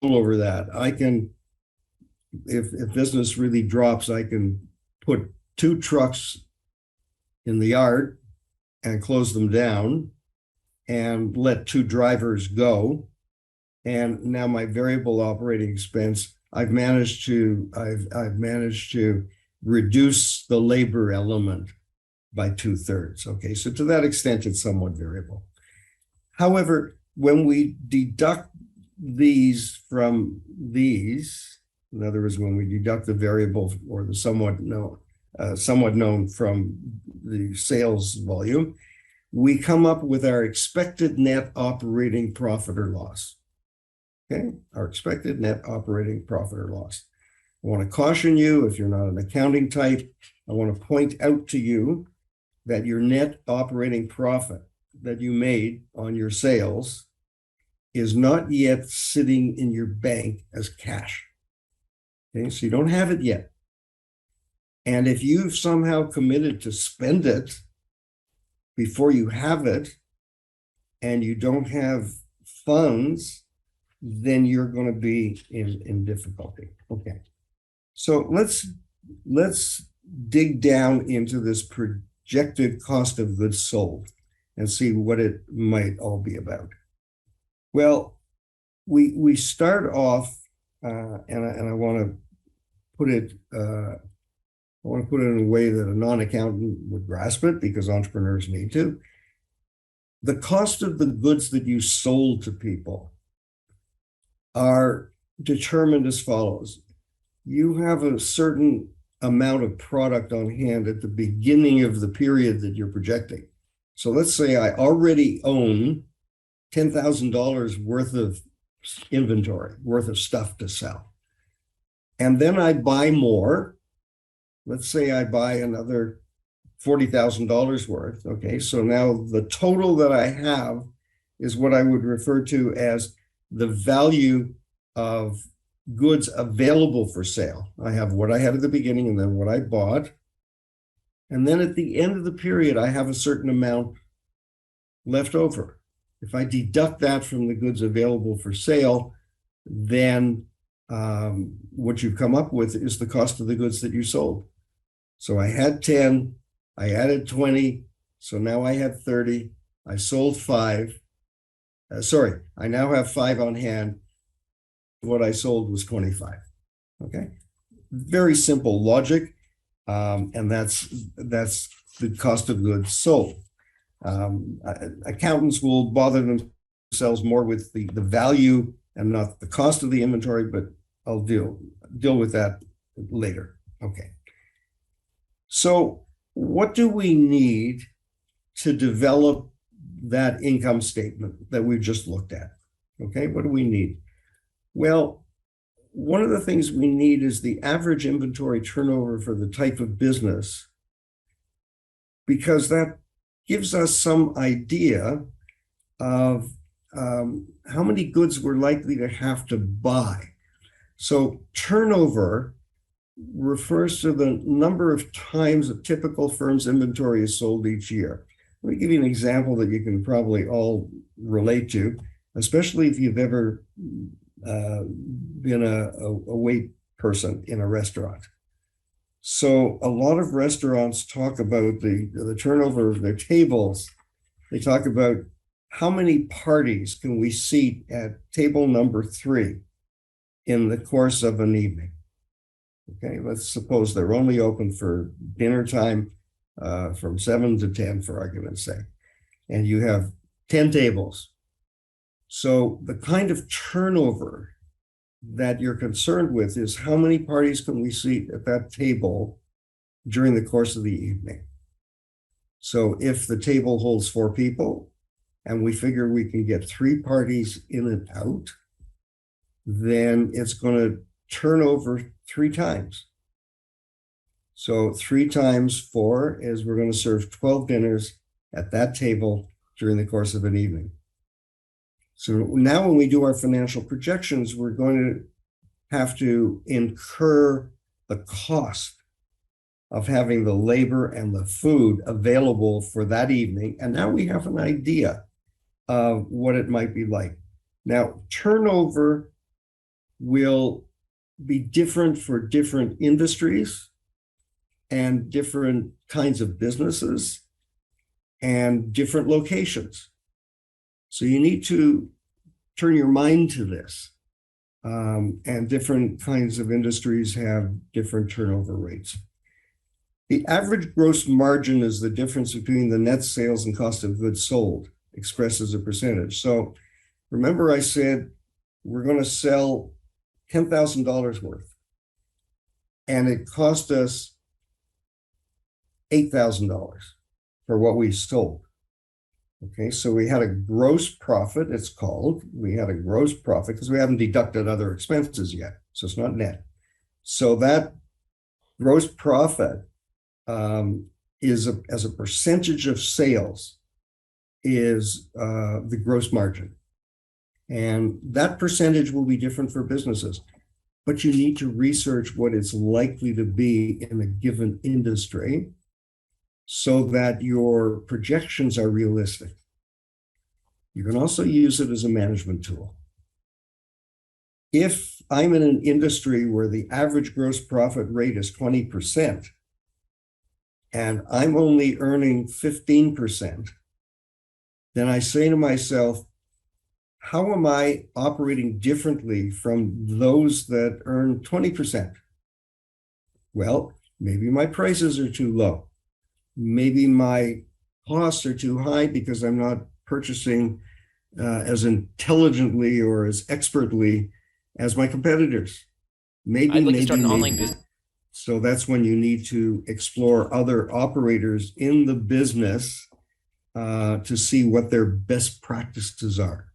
control over that. I can, if business really drops, I can put 2 trucks in the yard and close them down and let 2 drivers go. And now my variable operating expense, I've managed to reduce the labor element by 2/3. Okay, so to that extent, it's somewhat variable. However, when we deduct these from these, in other words, when we deduct the variable or the somewhat known from the sales volume, we come up with our expected net operating profit or loss. Okay, our expected net operating profit or loss. I want to caution you, if you're not an accounting type, I want to point out to you that your net operating profit that you made on your sales is not yet sitting in your bank as cash. Okay, so you don't have it yet. And if you've somehow committed to spend it before you have it, and you don't have funds, then you're going to be in difficulty. Okay, so let's dig down into this projected cost of goods sold and see what it might all be about. Well, we start off, and I want to put it in a way that a non-accountant would grasp it, because entrepreneurs need to. The cost of the goods that you sold to people are determined as follows. You have a certain amount of product on hand at the beginning of the period that you're projecting. So let's say I already own $10,000 worth of inventory, worth of stuff to sell. And then I buy more. Let's say I buy another $40,000 worth. Okay, so now the total that I have is what I would refer to as the value of goods available for sale. I have what I had at the beginning and then what I bought. And then at the end of the period, I have a certain amount left over. If I deduct that from the goods available for sale, then what you've come up with is the cost of the goods that you sold. So I had 10, I added 20, so now I have 30, I sold 5. I now have 5 on hand. What I sold was 25. Okay, very simple logic, and that's the cost of goods sold. Accountants will bother themselves more with the value and not the cost of the inventory, but I'll deal with that later. Okay. So what do we need to develop that income statement that we've just looked at? Okay, what do we need? Well, one of the things we need is the average inventory turnover for the type of business, because that gives us some idea of how many goods we're likely to have to buy. So turnover refers to the number of times a typical firm's inventory is sold each year. Let me give you an example that you can probably all relate to, especially if you've ever been a wait person in a restaurant. So a lot of restaurants talk about the turnover of their tables. They talk about how many parties can we seat at table number 3 in the course of an evening. Okay, let's suppose they're only open for dinner time from 7 to 10, for argument's sake, and you have 10 tables. So the kind of turnover that you're concerned with is how many parties can we seat at that table during the course of the evening. So if the table holds 4 people and we figure we can get 3 parties in and out, then it's going to turn over 3 times. So 3 times 4 is we're going to serve 12 dinners at that table during the course of an evening. So now when we do our financial projections, we're going to have to incur the cost of having the labor and the food available for that evening. And now we have an idea of what it might be like. Now, turnover will be different for different industries and different kinds of businesses and different locations. So you need to turn your mind to this. And different kinds of industries have different turnover rates. The average gross margin is the difference between the net sales and cost of goods sold, expressed as a percentage. So remember I said we're going to sell $10,000 worth, and it cost us $8,000 for what we sold. Okay, so we had a gross profit, it's called. We had a gross profit because we haven't deducted other expenses yet, so it's not net. So that gross profit as a percentage of sales is the gross margin. And that percentage will be different for businesses, but you need to research what it's likely to be in a given industry so that your projections are realistic. You can also use it as a management tool. If I'm in an industry where the average gross profit rate is 20%, and I'm only earning 15%, then I say to myself, how am I operating differently from those that earn 20%? Well, maybe my prices are too low. Maybe my costs are too high because I'm not purchasing as intelligently or as expertly as my competitors. I'd like to start an online business. So that's when you need to explore other operators in the business to see what their best practices are.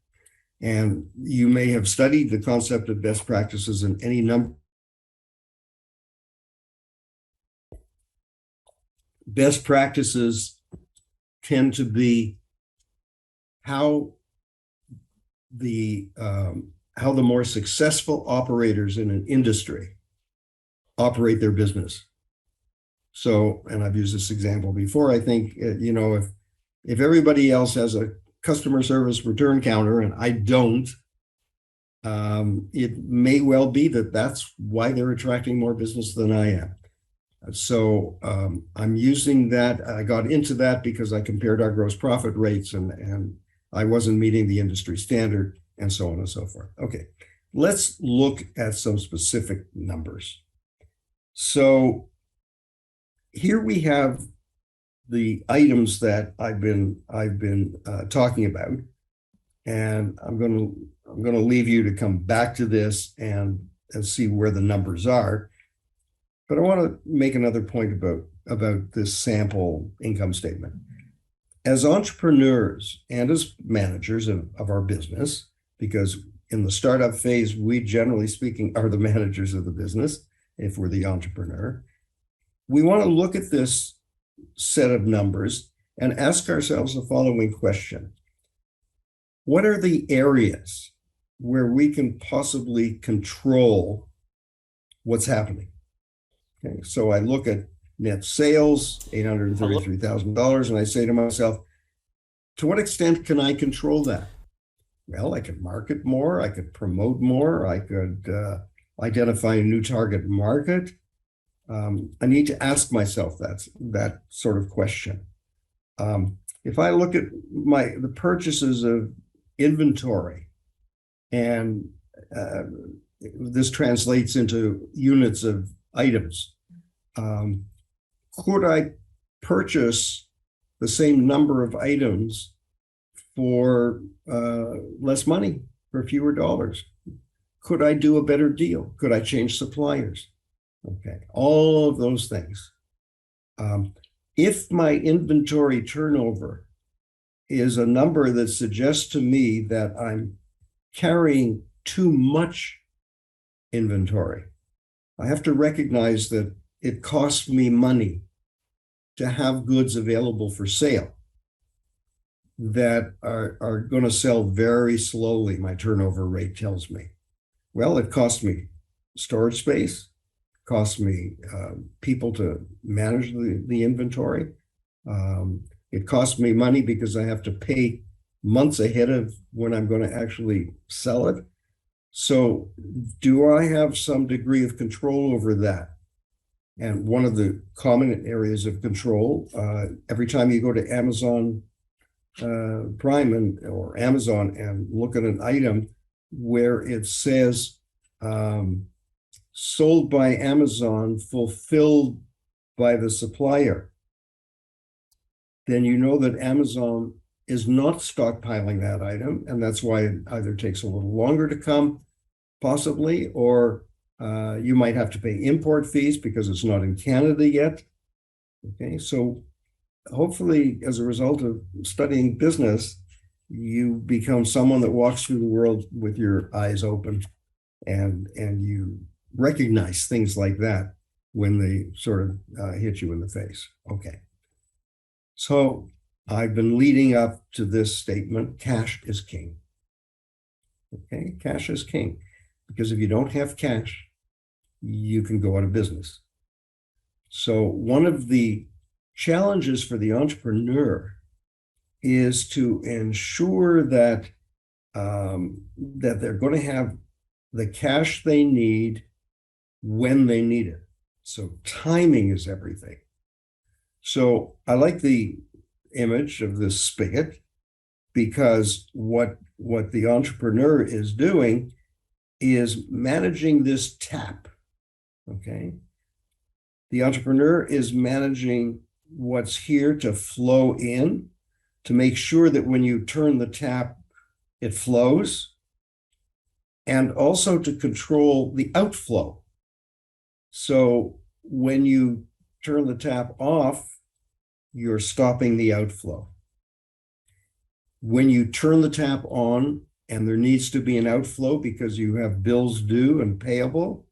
And you may have studied the concept of best practices in any number. Best practices tend to be how the more successful operators in an industry operate their business. So, and I've used this example before, I think, if everybody else has a customer service return counter and I don't, it may well be that that's why they're attracting more business than I am. So I'm using that. I got into that because I compared our gross profit rates and I wasn't meeting the industry standard and so on and so forth. Okay, let's look at some specific numbers. So here we have the items that I've been talking about, and I'm going to leave you to come back to this and see where the numbers are. But I want to make another point about this sample income statement. As entrepreneurs and as managers of our business, because in the startup phase, we generally speaking are the managers of the business, if we're the entrepreneur, we want to look at this set of numbers and ask ourselves the following question. What are the areas where we can possibly control what's happening? Okay, so I look at net sales, $833,000, and I say to myself, to what extent can I control that? Well, I could market more, I could promote more, I could identify a new target market. I need to ask myself that sort of question. If I look at the purchases of inventory, and this translates into units of items, could I purchase the same number of items for less money, for fewer dollars? Could I do a better deal? Could I change suppliers? Okay, all of those things. If my inventory turnover is a number that suggests to me that I'm carrying too much inventory, I have to recognize that it costs me money to have goods available for sale that are going to sell very slowly, my turnover rate tells me. Well, it costs me storage space, costs me people to manage the inventory. It costs me money because I have to pay months ahead of when I'm going to actually sell it. So do I have some degree of control over that? And one of the common areas of control, every time you go to Amazon Prime or Amazon and look at an item where it says sold by Amazon, fulfilled by the supplier, then you know that Amazon is not stockpiling that item, and that's why it either takes a little longer to come, possibly, or you might have to pay import fees because it's not in Canada yet. Okay, so hopefully, as a result of studying business, you become someone that walks through the world with your eyes open, and you recognize things like that when they sort of hit you in the face. Okay. So I've been leading up to this statement: cash is king. Okay, cash is king. Because if you don't have cash, you can go out of business. So one of the challenges for the entrepreneur is to ensure that that they're going to have the cash they need when they need it. So timing is everything. So I like the image of this spigot, because what the entrepreneur is doing is managing this tap. Okay. The entrepreneur is managing what's here to flow in, to make sure that when you turn the tap, it flows, and also to control the outflow. So when you turn the tap off, you're stopping the outflow. When you turn the tap on and there needs to be an outflow because you have bills due and payable,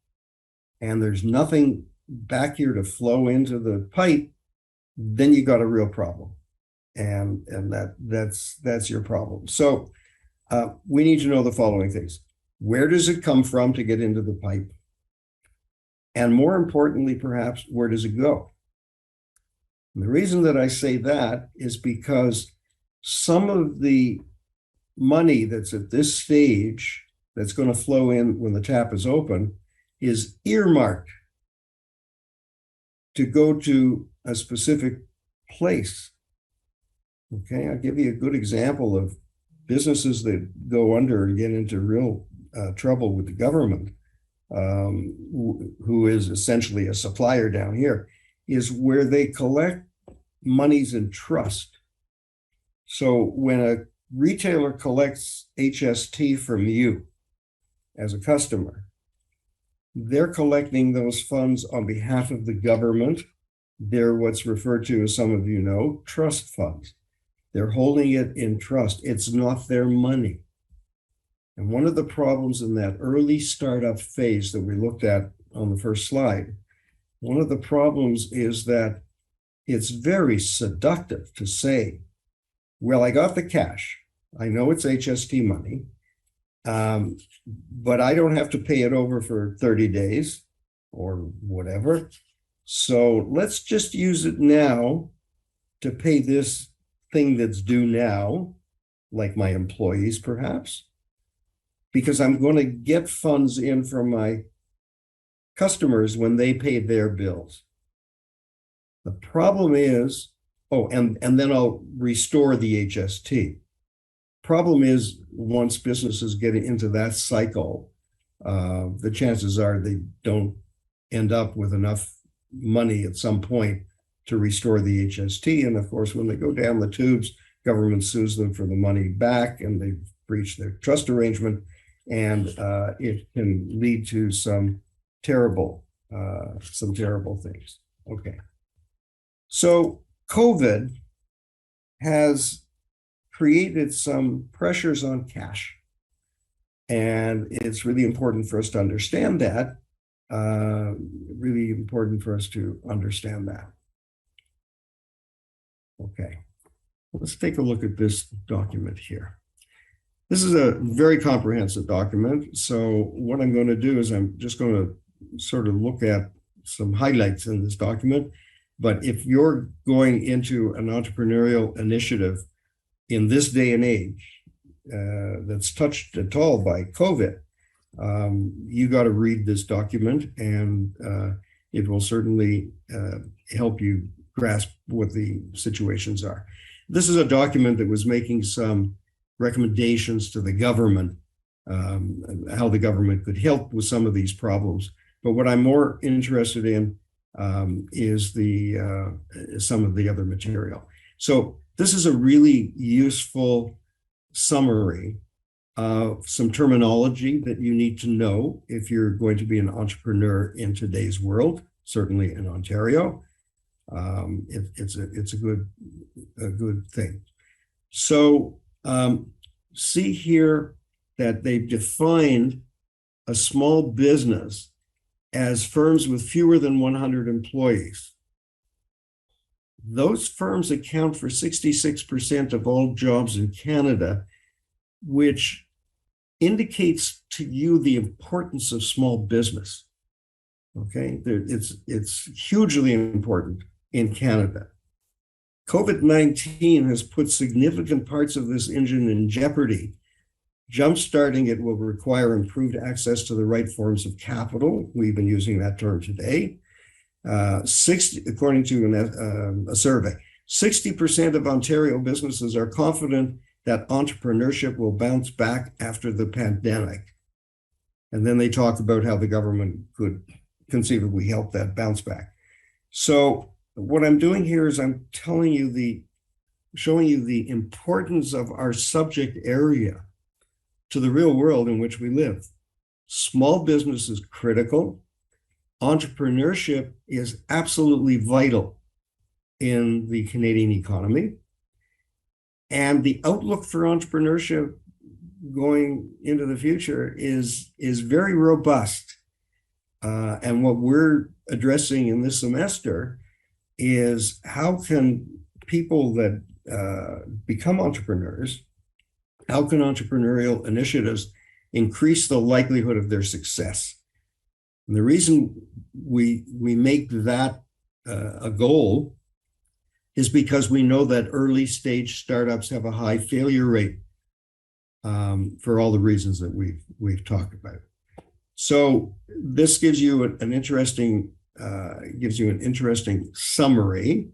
and there's nothing back here to flow into the pipe, then you got a real problem. And that's your problem. So we need to know the following things. Where does it come from to get into the pipe? And more importantly, perhaps, where does it go? And the reason that I say that is because some of the money that's at this stage that's going to flow in when the tap is open is earmarked to go to a specific place. Okay, I'll give you a good example of businesses that go under and get into real trouble with the government, who is essentially a supplier down here, is where they collect monies in trust. So when a retailer collects HST from you as a customer, they're collecting those funds on behalf of the government. They're what's referred to, as some of you know, trust funds. They're holding it in trust. It's not their money. And one of the problems in that early startup phase that we looked at on the first slide, one of the problems is that it's very seductive to say, well, I got the cash. I know it's HST money, but I don't have to pay it over for 30 days or whatever. So let's just use it now to pay this thing that's due now. like my employees perhaps, because I'm going to get funds in from my customers when they pay their bills. The problem is, and then I'll restore the HST. Problem is, once businesses get into that cycle, the chances are they don't end up with enough money at some point to restore the HST. And of course, when they go down the tubes, government sues them for the money back and they've breached their trust arrangement. And it can lead to some terrible things. Okay. So COVID has created some pressures on cash. And it's really important for us to understand that. Really important for us to understand that. Okay, let's take a look at this document here. This is a very comprehensive document. So what I'm going to do is I'm just going to sort of look at some highlights in this document. But if you're going into an entrepreneurial initiative in this day and age that's touched at all by COVID, you got to read this document, and it will certainly help you grasp what the situations are. This is a document that was making some recommendations to the government, how the government could help with some of these problems. But what I'm more interested in is some of the other material. So this is a really useful summary of some terminology that you need to know if you're going to be an entrepreneur in today's world, certainly in Ontario. It's a good thing. So see here that they've defined a small business as firms with fewer than 100 employees. Those firms account for 66% of all jobs in Canada, which indicates to you the importance of small business. Okay, it's hugely important in Canada. COVID-19 has put significant parts of this engine in jeopardy. Jumpstarting it will require improved access to the right forms of capital. We've been using that term today. According to a survey, 60% of Ontario businesses are confident that entrepreneurship will bounce back after the pandemic. And then they talk about how the government could conceivably help that bounce back. So what I'm doing here is I'm showing you the importance of our subject area to the real world in which we live. Small business is critical. Entrepreneurship is absolutely vital in the Canadian economy. And the outlook for entrepreneurship going into the future is very robust. And what we're addressing in this semester is how can people that become entrepreneurs, how can entrepreneurial initiatives increase the likelihood of their success? And the reason we make that a goal is because we know that early stage startups have a high failure rate for all the reasons that we've talked about. So this gives you an interesting summary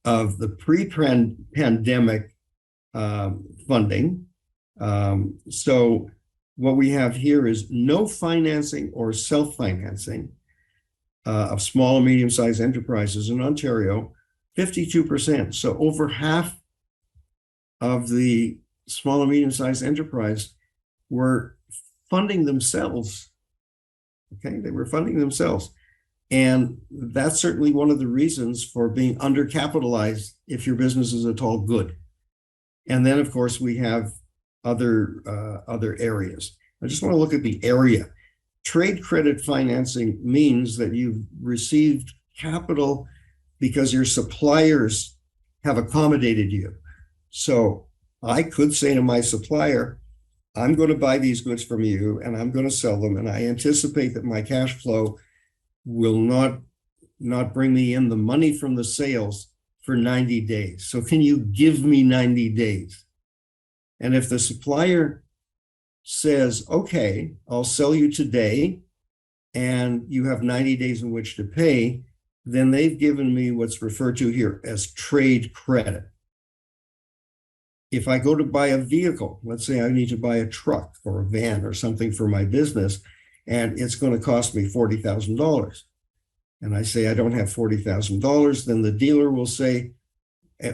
of the pre-pandemic funding. So what we have here is no financing or self-financing of small and medium-sized enterprises in Ontario, 52%. So over half of the small and medium-sized enterprise were funding themselves. Okay, they were funding themselves. And that's certainly one of the reasons for being undercapitalized if your business is at all good. And then, of course, we have other areas. I just want to look at the area. Trade credit financing means that you've received capital because your suppliers have accommodated you. So I could say to my supplier, I'm going to buy these goods from you and I'm going to sell them. And I anticipate that my cash flow will not bring me in the money from the sales for 90 days. So can you give me 90 days? And if the supplier says, okay, I'll sell you today and you have 90 days in which to pay, then they've given me what's referred to here as trade credit. If I go to buy a vehicle, let's say I need to buy a truck or a van or something for my business, and it's going to cost me $40,000. And I say I don't have $40,000, then the dealer will say,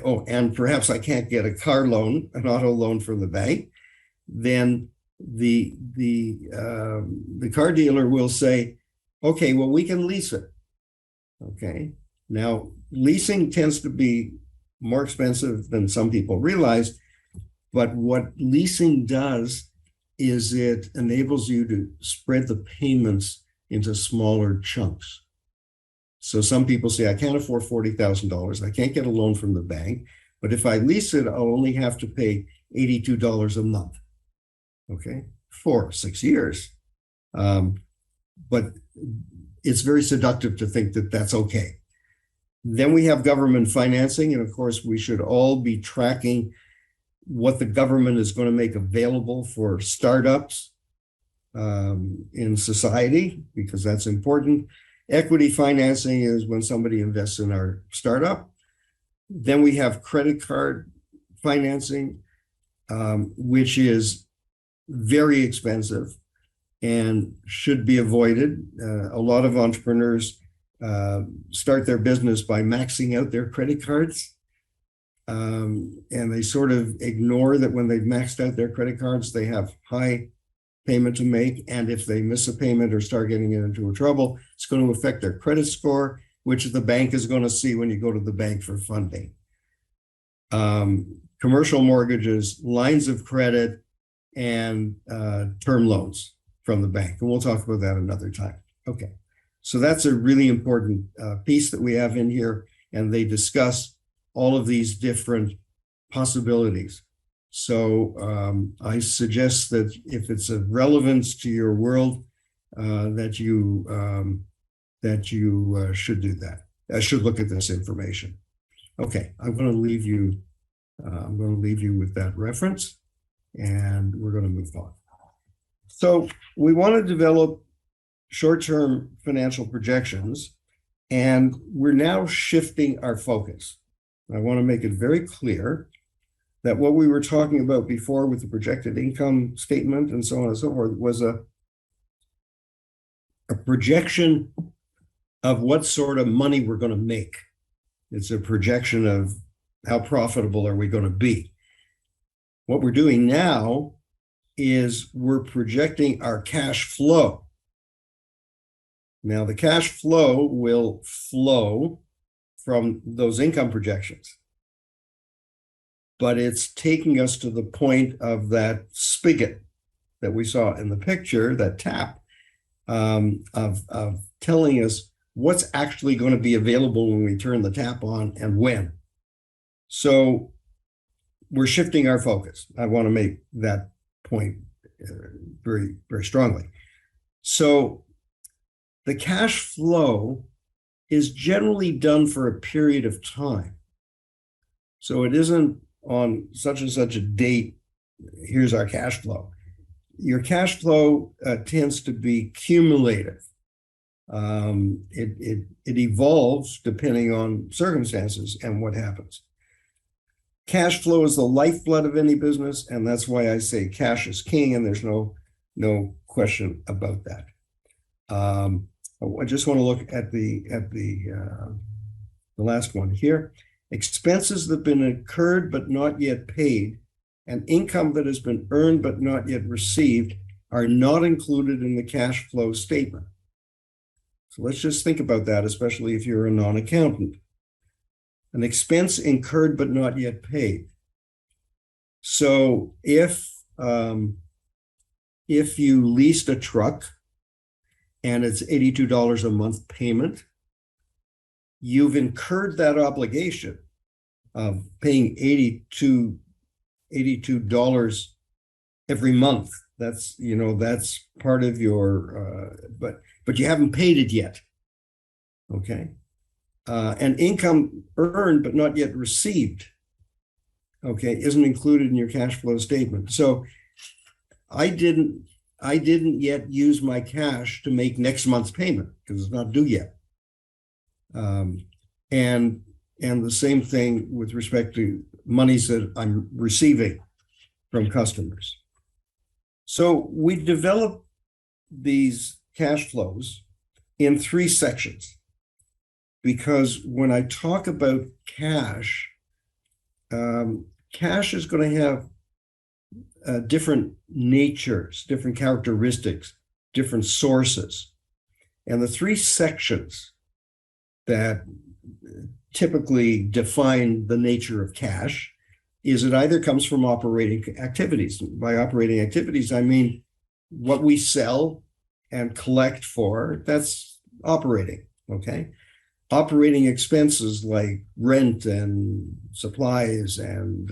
oh, and perhaps I can't get a car loan, an auto loan from the bank. Then the car dealer will say, okay, well, we can lease it. Okay. Now, leasing tends to be more expensive than some people realize, but what leasing does is it enables you to spread the payments into smaller chunks. So some people say, I can't afford $40,000. I can't get a loan from the bank, but if I lease it, I'll only have to pay $82 a month, okay, for 6 years. But it's very seductive to think that that's okay. Then we have government financing, and of course, we should all be tracking what the government is going to make available for startups in society, because that's important. Equity financing is when somebody invests in our startup. Then we have credit card financing, which is very expensive and should be avoided. A lot of entrepreneurs start their business by maxing out their credit cards. And they sort of ignore that when they've maxed out their credit cards, they have high payment to make. And if they miss a payment or start getting into trouble, it's going to affect their credit score, which the bank is going to see when you go to the bank for funding. Commercial mortgages, lines of credit, and term loans from the bank. And we'll talk about that another time. Okay. So that's a really important piece that we have in here. And they discuss all of these different possibilities. So I suggest that if it's of relevance to your world, that you should do that. I should look at this information. Okay, I'm going to leave you. I'm going to leave you with that reference, and we're going to move on. So we want to develop short-term financial projections, and we're now shifting our focus. I want to make it very clear that what we were talking about before with the projected income statement and so on and so forth was a projection of what sort of money we're going to make. It's a projection of how profitable are we going to be. What we're doing now is we're projecting our cash flow. Now, the cash flow will flow from those income projections, but it's taking us to the point of that spigot that we saw in the picture, that tap, of telling us what's actually going to be available when we turn the tap on and when. So we're shifting our focus. I want to make that point very, very strongly. So the cash flow is generally done for a period of time. So it isn't on such and such a date, here's our cash flow. Your cash flow tends to be cumulative. It evolves depending on circumstances and what happens. Cash flow is the lifeblood of any business, and that's why I say cash is king, and there's no question about that. I just want to look at the last one here. Expenses that have been incurred but not yet paid, and income that has been earned but not yet received are not included in the cash flow statement. So let's just think about that, especially if you're a non-accountant. An expense incurred but not yet paid. So if you leased a truck and it's $82 a month payment, you've incurred that obligation of paying $82 every month. That's, that's part of your, but you haven't paid it yet. Okay. And income earned but not yet received. okay, isn't included in your cash flow statement. So I didn't yet use my cash to make next month's payment because it's not due yet. And the same thing with respect to monies that I'm receiving from customers. So we developed these cash flows in 3 sections, because when I talk about cash, cash is going to have different natures, different characteristics, different sources. And the 3 sections that typically define the nature of cash is it either comes from operating activities. By operating activities, I mean what we sell and collect for, that's operating, okay? Operating expenses like rent and supplies and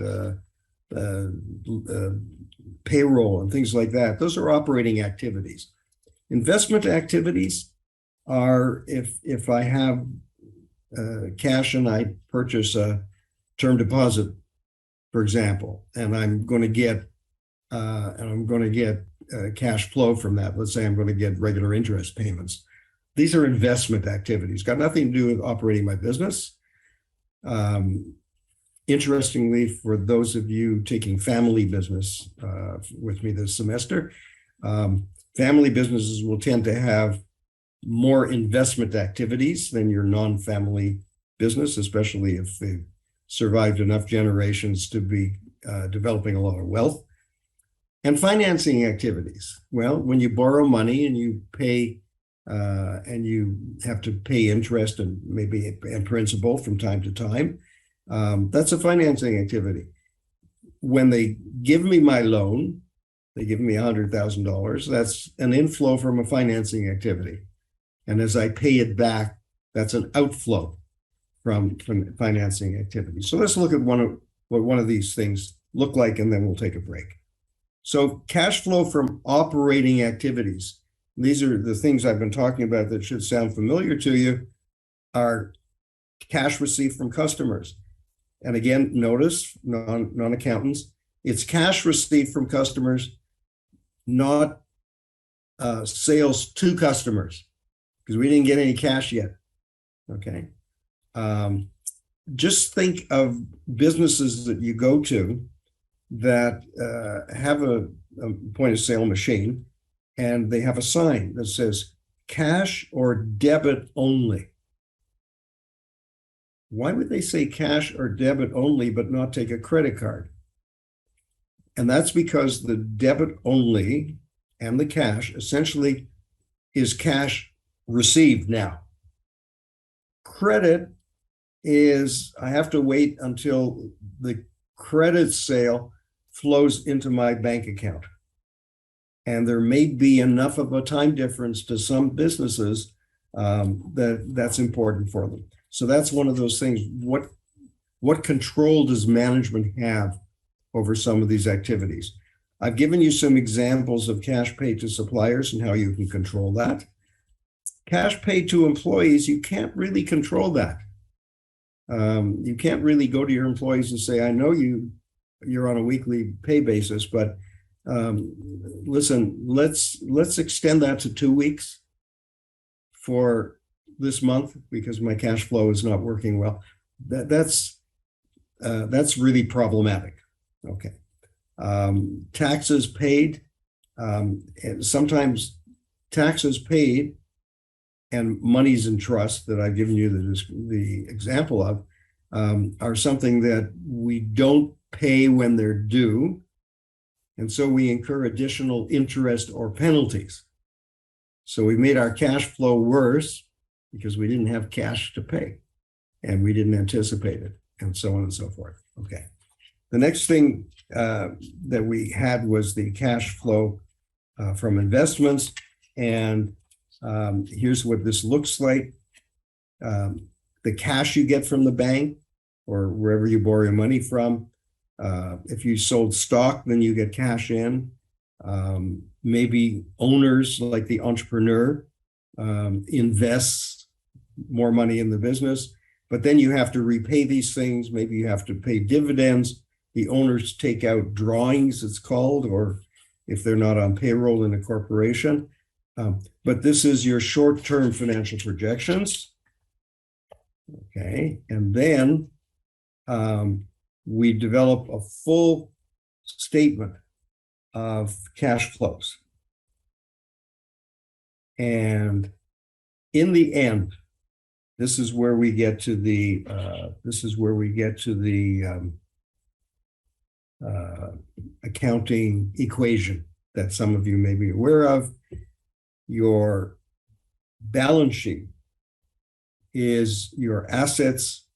payroll and things like that, those are operating activities. Investment activities are if I have cash and I purchase a term deposit, for example, and I'm going to get cash flow from that. Let's say I'm going to get regular interest payments. These are investment activities, got nothing to do with operating my business. Interestingly, for those of you taking family business with me this semester, family businesses will tend to have more investment activities than your non-family business, especially if they've survived enough generations to be developing a lot of wealth. And financing activities. Well, when you borrow money and you pay and you have to pay interest and maybe and principal from time to time, that's a financing activity. When they give me my loan, they give me $100,000, that's an inflow from a financing activity. And as I pay it back, that's an outflow from financing activity. So let's look at what one of these things look like, and then we'll take a break. So cash flow from operating activities, these are the things I've been talking about that should sound familiar to you, are cash received from customers. And again, notice, non-accountants, it's cash received from customers, not sales to customers, because we didn't get any cash yet, okay? Just think of businesses that you go to that have a point of sale machine, and they have a sign that says cash or debit only. Why would they say cash or debit only but not take a credit card? And that's because the debit only and the cash essentially is cash received now. Credit is I have to wait until the credit sale flows into my bank account. And there may be enough of a time difference to some businesses that's important for them. So that's one of those things. What control does management have over some of these activities? I've given you some examples of cash paid to suppliers and how you can control that. Cash paid to employees, you can't really control that. You can't really go to your employees and say, I know you're on a weekly pay basis, but listen, let's extend that to 2 weeks for this month because my cash flow is not working well. That's really problematic. Okay. Taxes paid, and sometimes taxes paid and monies in trust that I've given you the example of are something that we don't pay when they're due. And so we incur additional interest or penalties. So we made our cash flow worse because we didn't have cash to pay and we didn't anticipate it, and so on and so forth. Okay. The next thing that we had was the cash flow from investments. And here's what this looks like. The cash you get from the bank or wherever you borrow your money from. If you sold stock, then you get cash in. Maybe owners like the entrepreneur invests more money in the business, but then you have to repay these things. Maybe you have to pay dividends. the owners take out drawings, it's called, or if they're not on payroll in a corporation. But this is your short-term financial projections. Okay, and then we develop a full statement of cash flows. And in the end, this is where we get to the accounting equation that some of you may be aware of. Your balance sheet is your assets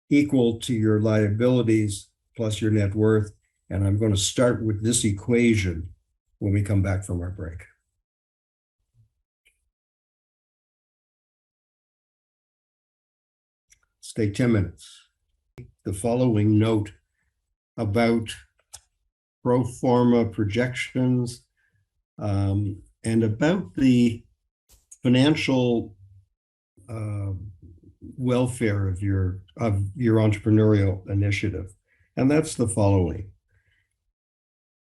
equal to your liabilities plus your net worth. And I'm going to start with this equation when we come back from our break. Stay 10 minutes. The following note about pro forma projections and about the financial welfare of your entrepreneurial initiative. And that's the following.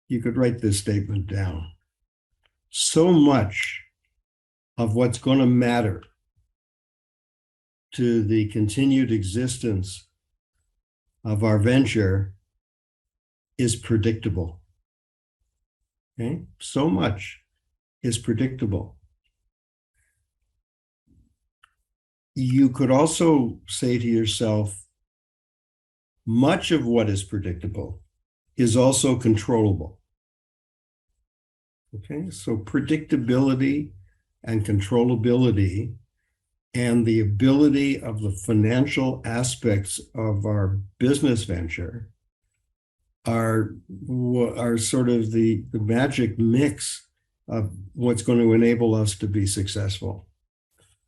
You could write this statement down. So much of what's going to matter to the continued existence of our venture is predictable. Okay? So much is predictable. You could also say to yourself, much of what is predictable is also controllable. Okay, so predictability and controllability and the ability of the financial aspects of our business venture are sort of the magic mix of what's going to enable us to be successful.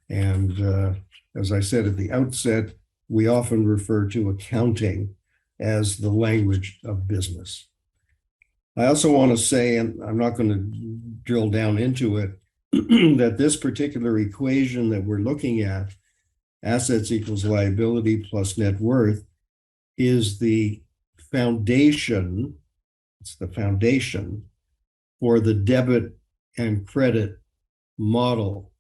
And as I said at the outset, we often refer to accounting as the language of business. I also want to say, and I'm not going to drill down into it, that this particular equation that we're looking at, assets equals liability plus net worth, is the foundation, it's the foundation for the debit and credit model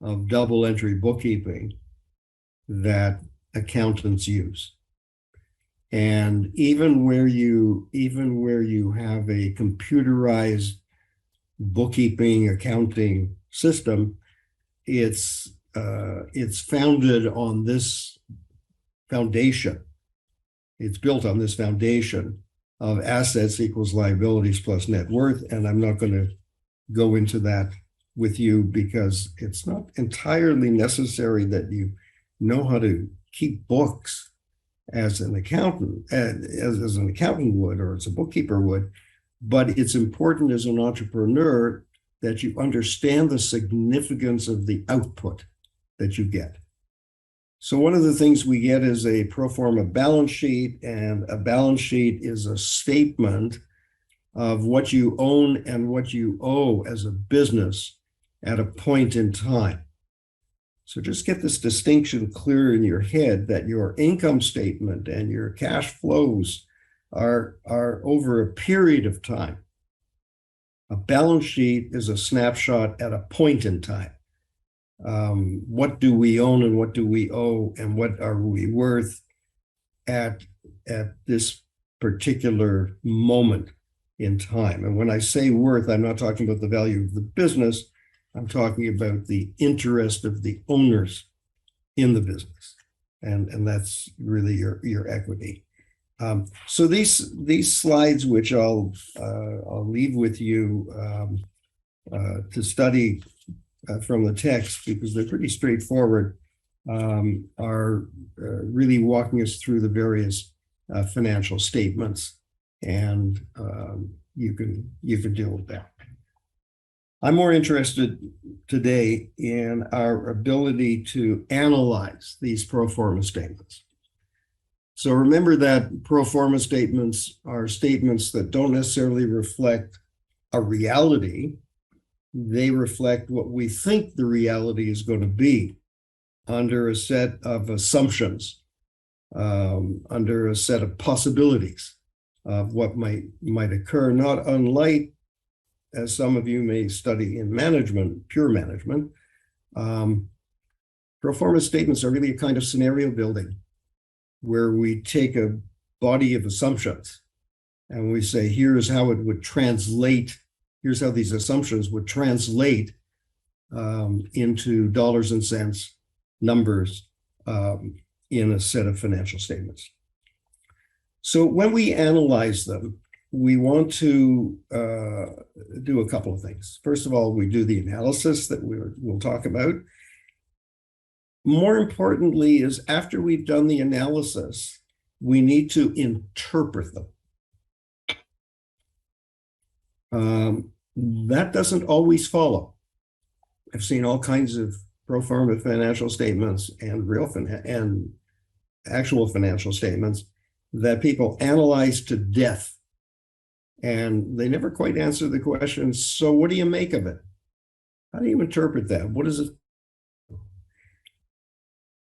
of double entry bookkeeping that accountants use. And even where you have a computerized bookkeeping accounting system, it's founded on this foundation. It's built on this foundation of assets equals liabilities plus net worth. And I'm not going to go into that with you because it's not entirely necessary that you know how to keep books as an accountant, as an accountant would, or as a bookkeeper would. But it's important as an entrepreneur that you understand the significance of the output that you get. So one of the things we get is a pro forma balance sheet, and a balance sheet is a statement of what you own and what you owe as a business at a point in time. So just get this distinction clear in your head that your income statement and your cash flows are over a period of time. A balance sheet is a snapshot at a point in time. What do we own and what do we owe and what are we worth at this particular moment in time? And when I say worth, I'm not talking about the value of the business. I'm talking about the interest of the owners in the business. And that's really your equity. So these slides, which I'll leave with you to study from the text, because they're pretty straightforward, are really walking us through the various financial statements, and you can deal with that. I'm more interested today in our ability to analyze these pro forma statements. So remember that pro forma statements are statements that don't necessarily reflect a reality. They reflect what we think the reality is going to be under a set of assumptions, under a set of possibilities. of what might occur, not unlike, as some of you may study in management, pure management. Pro forma statements are really a kind of scenario building where we take a body of assumptions and we say, here's how it would translate, here's how these assumptions would translate into dollars and cents numbers in a set of financial statements. So when we analyze them, we want to do a couple of things. First of all, we do the analysis that we'll talk about. More importantly is after we've done the analysis, we need to interpret them. That doesn't always follow. I've seen all kinds of pro forma financial statements and and actual financial statements that people analyze to death, and they never quite answer the question, so what do you make of it? How do you interpret that? What is it?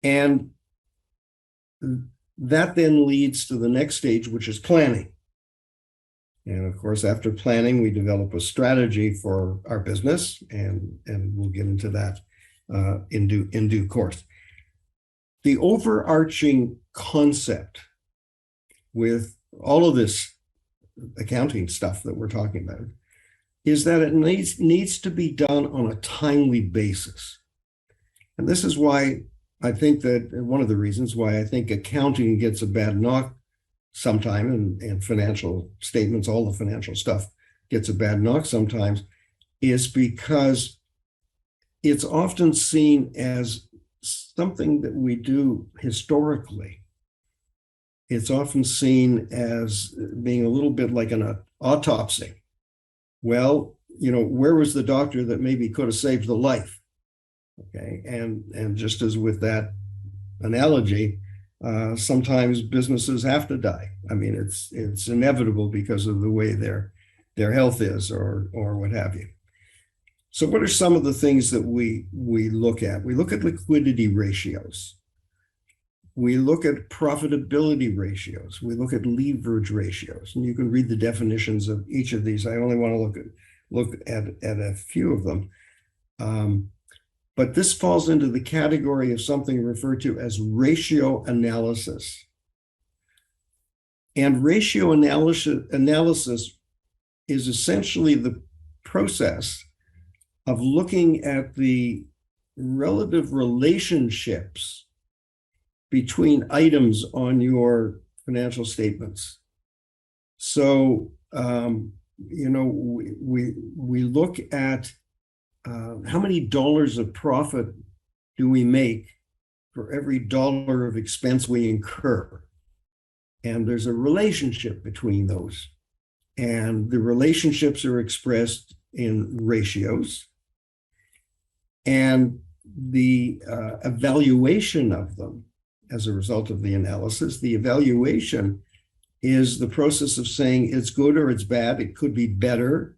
And that then leads to the next stage, which is planning. And of course, after planning, we develop a strategy for our business, and we'll get into that in due course. The overarching concept with all of this accounting stuff that we're talking about is that it needs to be done on a timely basis. And this is why I think that one of the reasons why I think accounting gets a bad knock sometime, and financial statements, all the financial stuff gets a bad knock sometimes, is because it's often seen as something that we do historically. It's often seen as being a little bit like an autopsy. Well, where was the doctor that maybe could have saved the life? Okay, and just as with that analogy, sometimes businesses have to die. I mean, it's inevitable because of the way their health is, or what have you. So what are some of the things that we look at? We look at liquidity ratios. We look at profitability ratios. We look at leverage ratios, and you can read the definitions of each of these. I only want to look at a few of them. But this falls into the category of something referred to as ratio analysis. And ratio analysis is essentially the process of looking at the relative relationships between items on your financial statements. So, we look at how many dollars of profit do we make for every dollar of expense we incur? And there's a relationship between those. And the relationships are expressed in ratios. And the evaluation of them as a result of the analysis, the evaluation is the process of saying it's good or it's bad, it could be better,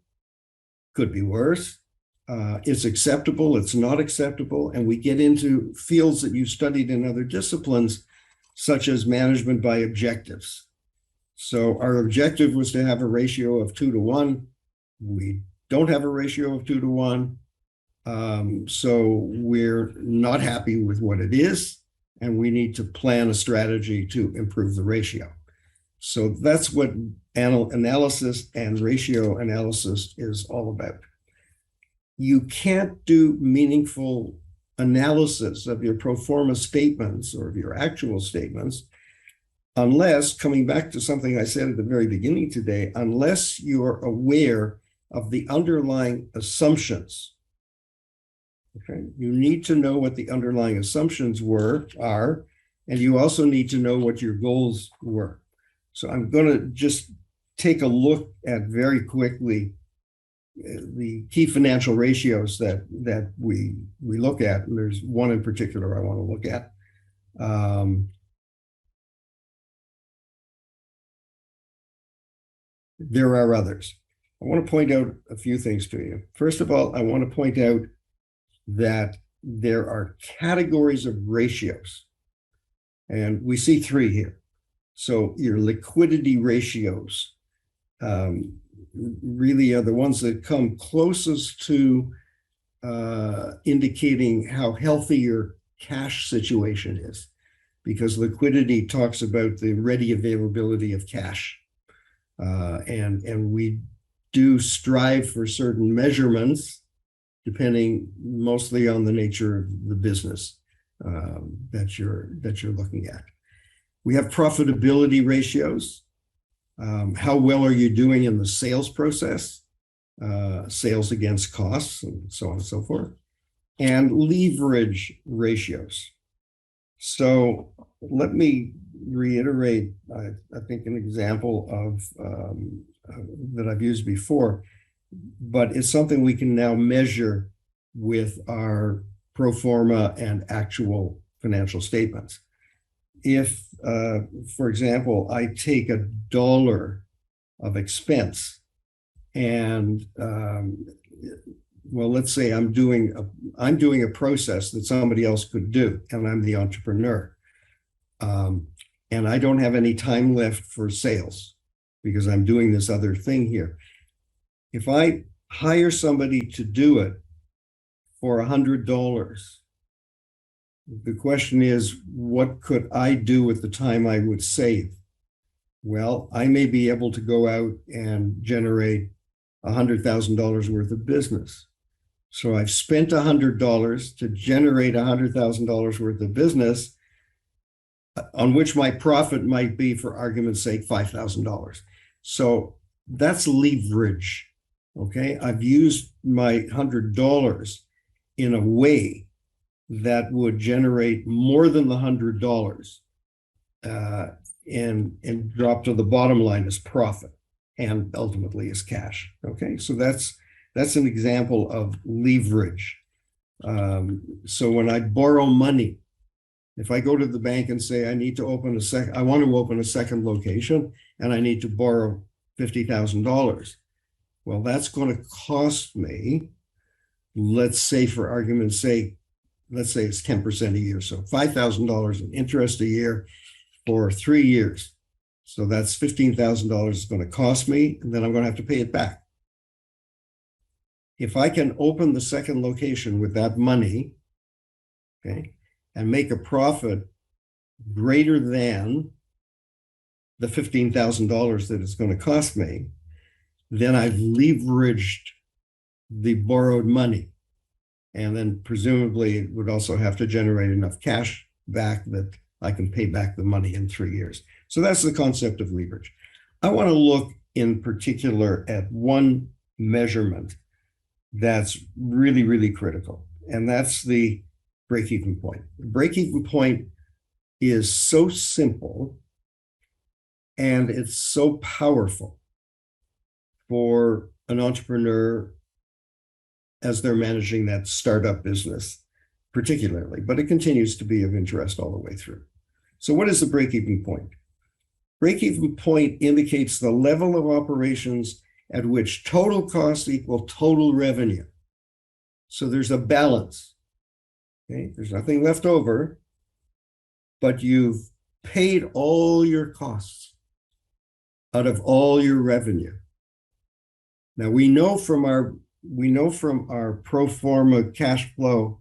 could be worse. It's acceptable, it's not acceptable, and we get into fields that you studied in other disciplines, such as management by objectives. So our objective was to have a ratio of 2 to 1. We don't have a ratio of 2 to 1. So we're not happy with what it is, and we need to plan a strategy to improve the ratio. So that's what analysis and ratio analysis is all about. You can't do meaningful analysis of your pro forma statements or of your actual statements unless, coming back to something I said at the very beginning today, unless you're aware of the underlying assumptions. Okay, you need to know what the underlying assumptions are, and you also need to know what your goals were. So I'm going to just take a look at very quickly the key financial ratios that we look at, and there's one in particular I want to look at. There are others. I want to point out a few things to you. First of all, I want to point out that there are categories of ratios, and we see 3 here. So your liquidity ratios really are the ones that come closest to indicating how healthy your cash situation is, because liquidity talks about the ready availability of cash. And we do strive for certain measurements, depending mostly on the nature of the business that you're looking at. We have profitability ratios. How well are you doing in the sales process? Sales against costs, and so on and so forth. And leverage ratios. So let me reiterate, I think, an example of that I've used before, but it's something we can now measure with our pro forma and actual financial statements. If, for example, I take $1 of expense and, well, let's say I'm doing a process that somebody else could do, and I'm the entrepreneur. And I don't have any time left for sales because I'm doing this other thing here. If I hire somebody to do it for $100, the question is, what could I do with the time I would save? Well, I may be able to go out and generate $100,000 worth of business. So I've spent $100 to generate $100,000 worth of business, on which my profit might be, for argument's sake, $5,000. So that's leverage. Okay, I've used my $100 in a way that would generate more than the $100 and drop to the bottom line as profit and ultimately as cash. Okay, so that's an example of leverage. So when I borrow money, if I go to the bank and say I need to open I want to open a second location and I need to borrow $50,000, well, that's going to cost me, let's say for argument's sake, let's say it's 10% a year. So $5,000 in interest a year for 3 years. So that's $15,000 it's going to cost me, and then I'm going to have to pay it back. If I can open the second location with that money, okay, and make a profit greater than the $15,000 that it's going to cost me, then I've leveraged the borrowed money. And then presumably it would also have to generate enough cash back that I can pay back the money in 3 years. So that's the concept of leverage. I want to look in particular at one measurement that's really, really critical, and that's the break-even point. The break-even point is so simple and it's so powerful for an entrepreneur as they're managing that startup business, particularly, but it continues to be of interest all the way through. So what is the break-even point? Break-even point indicates the level of operations at which total costs equal total revenue. So there's a balance. Okay? There's nothing left over, but you've paid all your costs out of all your revenue. Now we know from our pro forma cash flow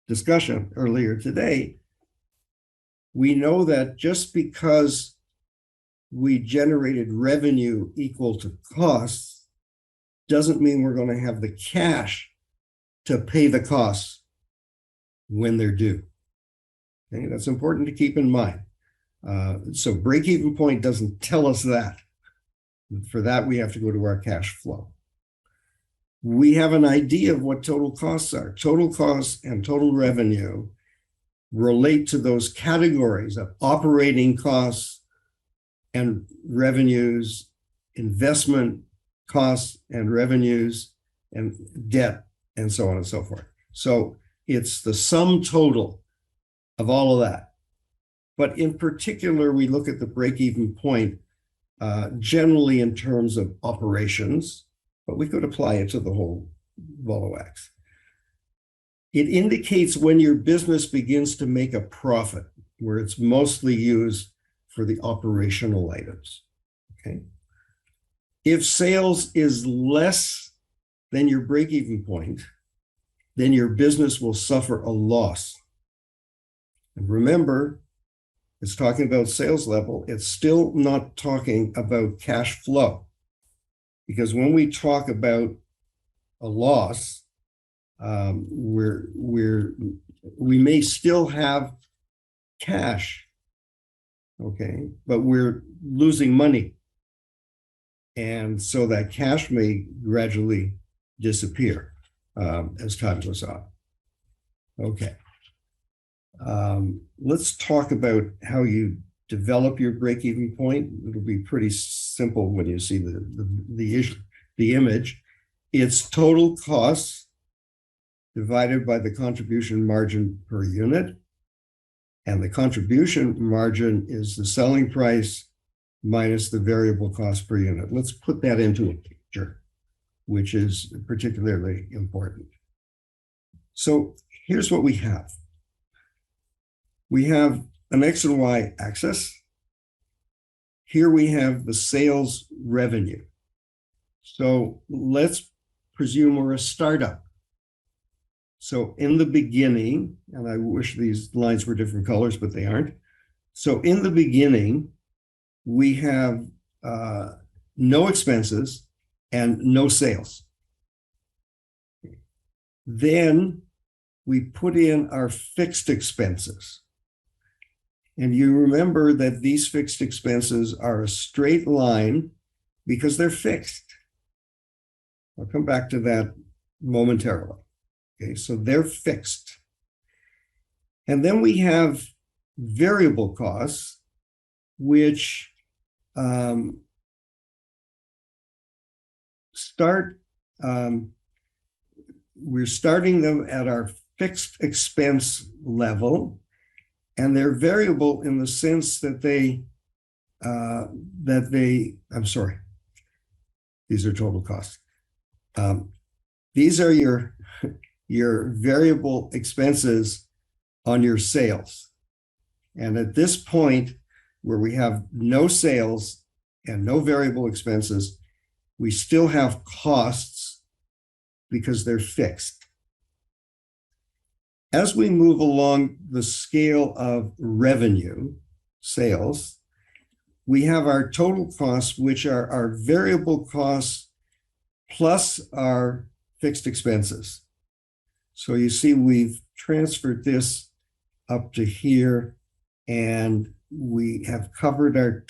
discussion earlier today, we know that just because we generated revenue equal to costs doesn't mean we're going to have the cash to pay the costs when they're due. Okay, that's important to keep in mind. So break-even point doesn't tell us that. For that, we have to go to our cash flow. We have an idea of what total costs are. Total costs and total revenue relate to those categories of operating costs and revenues, investment costs and revenues, and debt, and so on and so forth. So it's the sum total of all of that. But in particular, we look at the break-even point generally in terms of operations, but we could apply it to the whole ball of wax. It indicates when your business begins to make a profit, where it's mostly used for the operational items. Okay. If sales is less than your break-even point, then your business will suffer a loss. And remember, it's talking about sales level. It's still not talking about cash flow. Because when we talk about a loss, we may still have cash, okay, but we're losing money. And so that cash may gradually disappear as time goes on. Okay. Let's talk about how you develop your break-even point. It'll be pretty simple when you see the image. It's total costs divided by the contribution margin per unit. And the contribution margin is the selling price minus the variable cost per unit. Let's put that into a picture, which is particularly important. So here's what we have. We have an X and Y axis. Here we have the sales revenue. So let's presume we're a startup. So in the beginning, and I wish these lines were different colors, but they aren't. So in the beginning, we have no expenses and no sales. Then we put in our fixed expenses. And you remember that these fixed expenses are a straight line because they're fixed. I'll come back to that momentarily. Okay, so they're fixed. And then we have variable costs, which we're starting them at our fixed expense level, and they're variable in the sense that these are total costs. These are your variable expenses on your sales. And at this point, where we have no sales and no variable expenses, we still have costs because they're fixed. As we move along the scale of revenue, sales, we have our total costs, which are our variable costs plus our fixed expenses. So you see, we've transferred this up to here, and we have covered our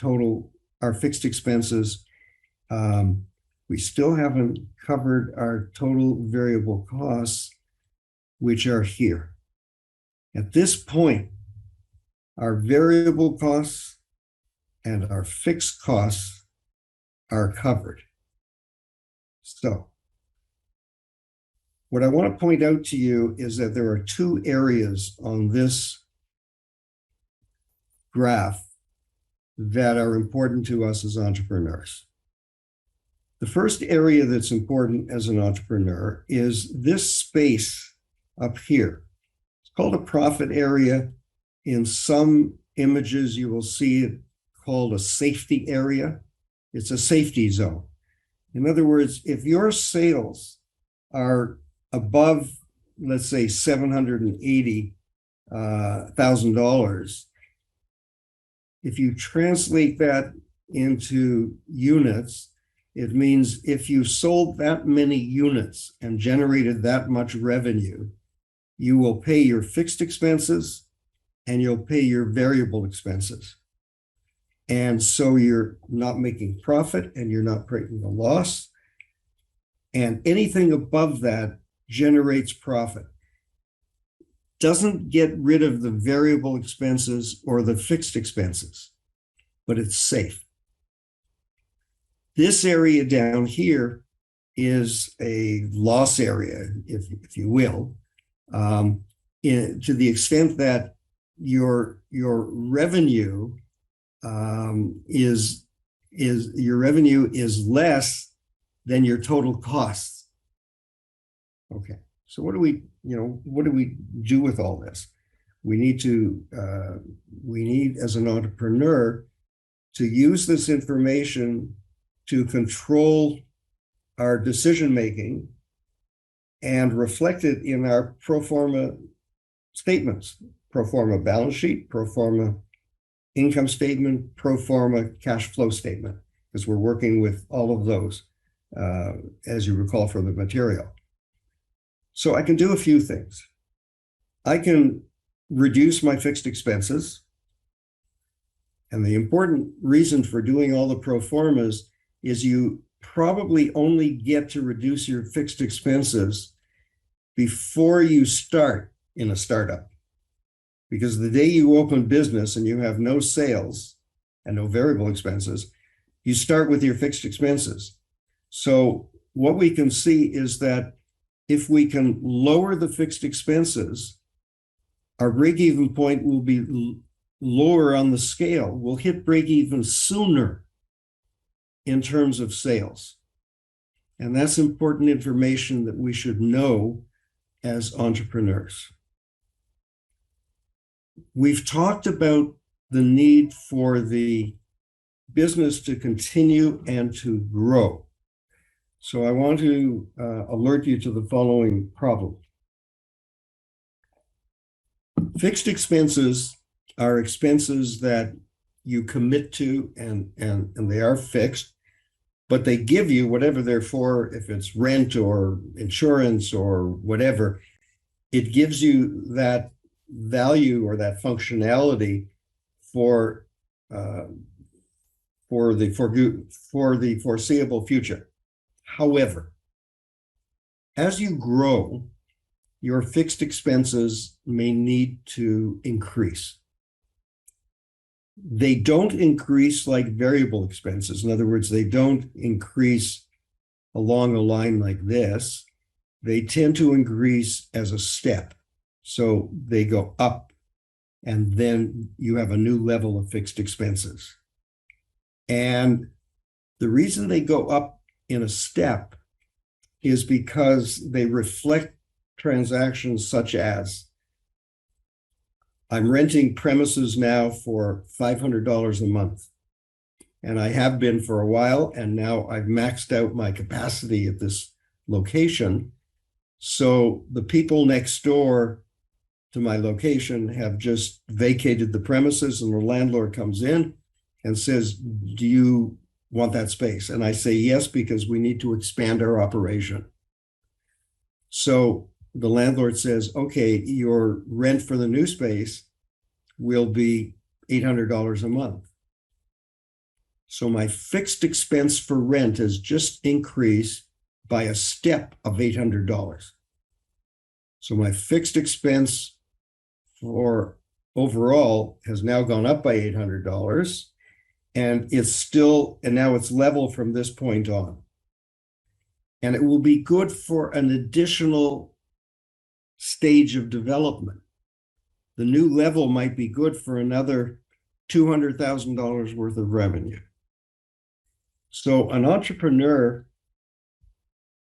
fixed expenses. We still haven't covered our total variable costs, which are here. At this point, our variable costs and our fixed costs are covered. So what I want to point out to you is that there are two areas on this graph that are important to us as entrepreneurs. The first area that's important as an entrepreneur is this space up here. It's called a profit area. In some images, you will see it called a safety area. It's a safety zone. In other words, if your sales are above, let's say, $780,000, if you translate that into units, it means if you sold that many units and generated that much revenue, you will pay your fixed expenses and you'll pay your variable expenses. And so you're not making profit and you're not creating a loss. And anything above that generates profit. Doesn't get rid of the variable expenses or the fixed expenses, but it's safe. This area down here is a loss area, if you will, to the extent that your revenue is less than your total costs. Okay, so what do we do with all this? We need as an entrepreneur to use this information to control our decision-making and reflect it in our pro forma statements, pro forma balance sheet, pro forma income statement, pro forma cash flow statement, because we're working with all of those, as you recall from the material. So I can do a few things. I can reduce my fixed expenses. And the important reason for doing all the pro formas is you probably only get to reduce your fixed expenses before you start in a startup. Because the day you open business and you have no sales and no variable expenses, you start with your fixed expenses. So what we can see is that if we can lower the fixed expenses, our break-even point will be lower on the scale. We'll hit break-even sooner in terms of sales. And that's important information that we should know as entrepreneurs. We've talked about the need for the business to continue and to grow. So I want to alert you to the following problem. Fixed expenses are expenses that you commit to and they are fixed, but they give you whatever they're for. If it's rent or insurance or whatever, it gives you that value or that functionality for the foreseeable future. However, as you grow, your fixed expenses may need to increase. They don't increase like variable expenses. In other words, they don't increase along a line like this. They tend to increase as a step. So they go up, and then you have a new level of fixed expenses. And the reason they go up in a step is because they reflect transactions such as, I'm renting premises now for $500 a month. And I have been for a while, and now I've maxed out my capacity at this location. So the people next door to my location have just vacated the premises, and the landlord comes in and says, do you want that space? And I say yes, because we need to expand our operation. So the landlord says, okay, your rent for the new space will be $800 a month. So my fixed expense for rent has just increased by a step of $800. So my fixed expense for overall has now gone up by $800, and now it's level from this point on. And it will be good for an additional stage of development. The new level might be good for another $200,000 worth of revenue. So an entrepreneur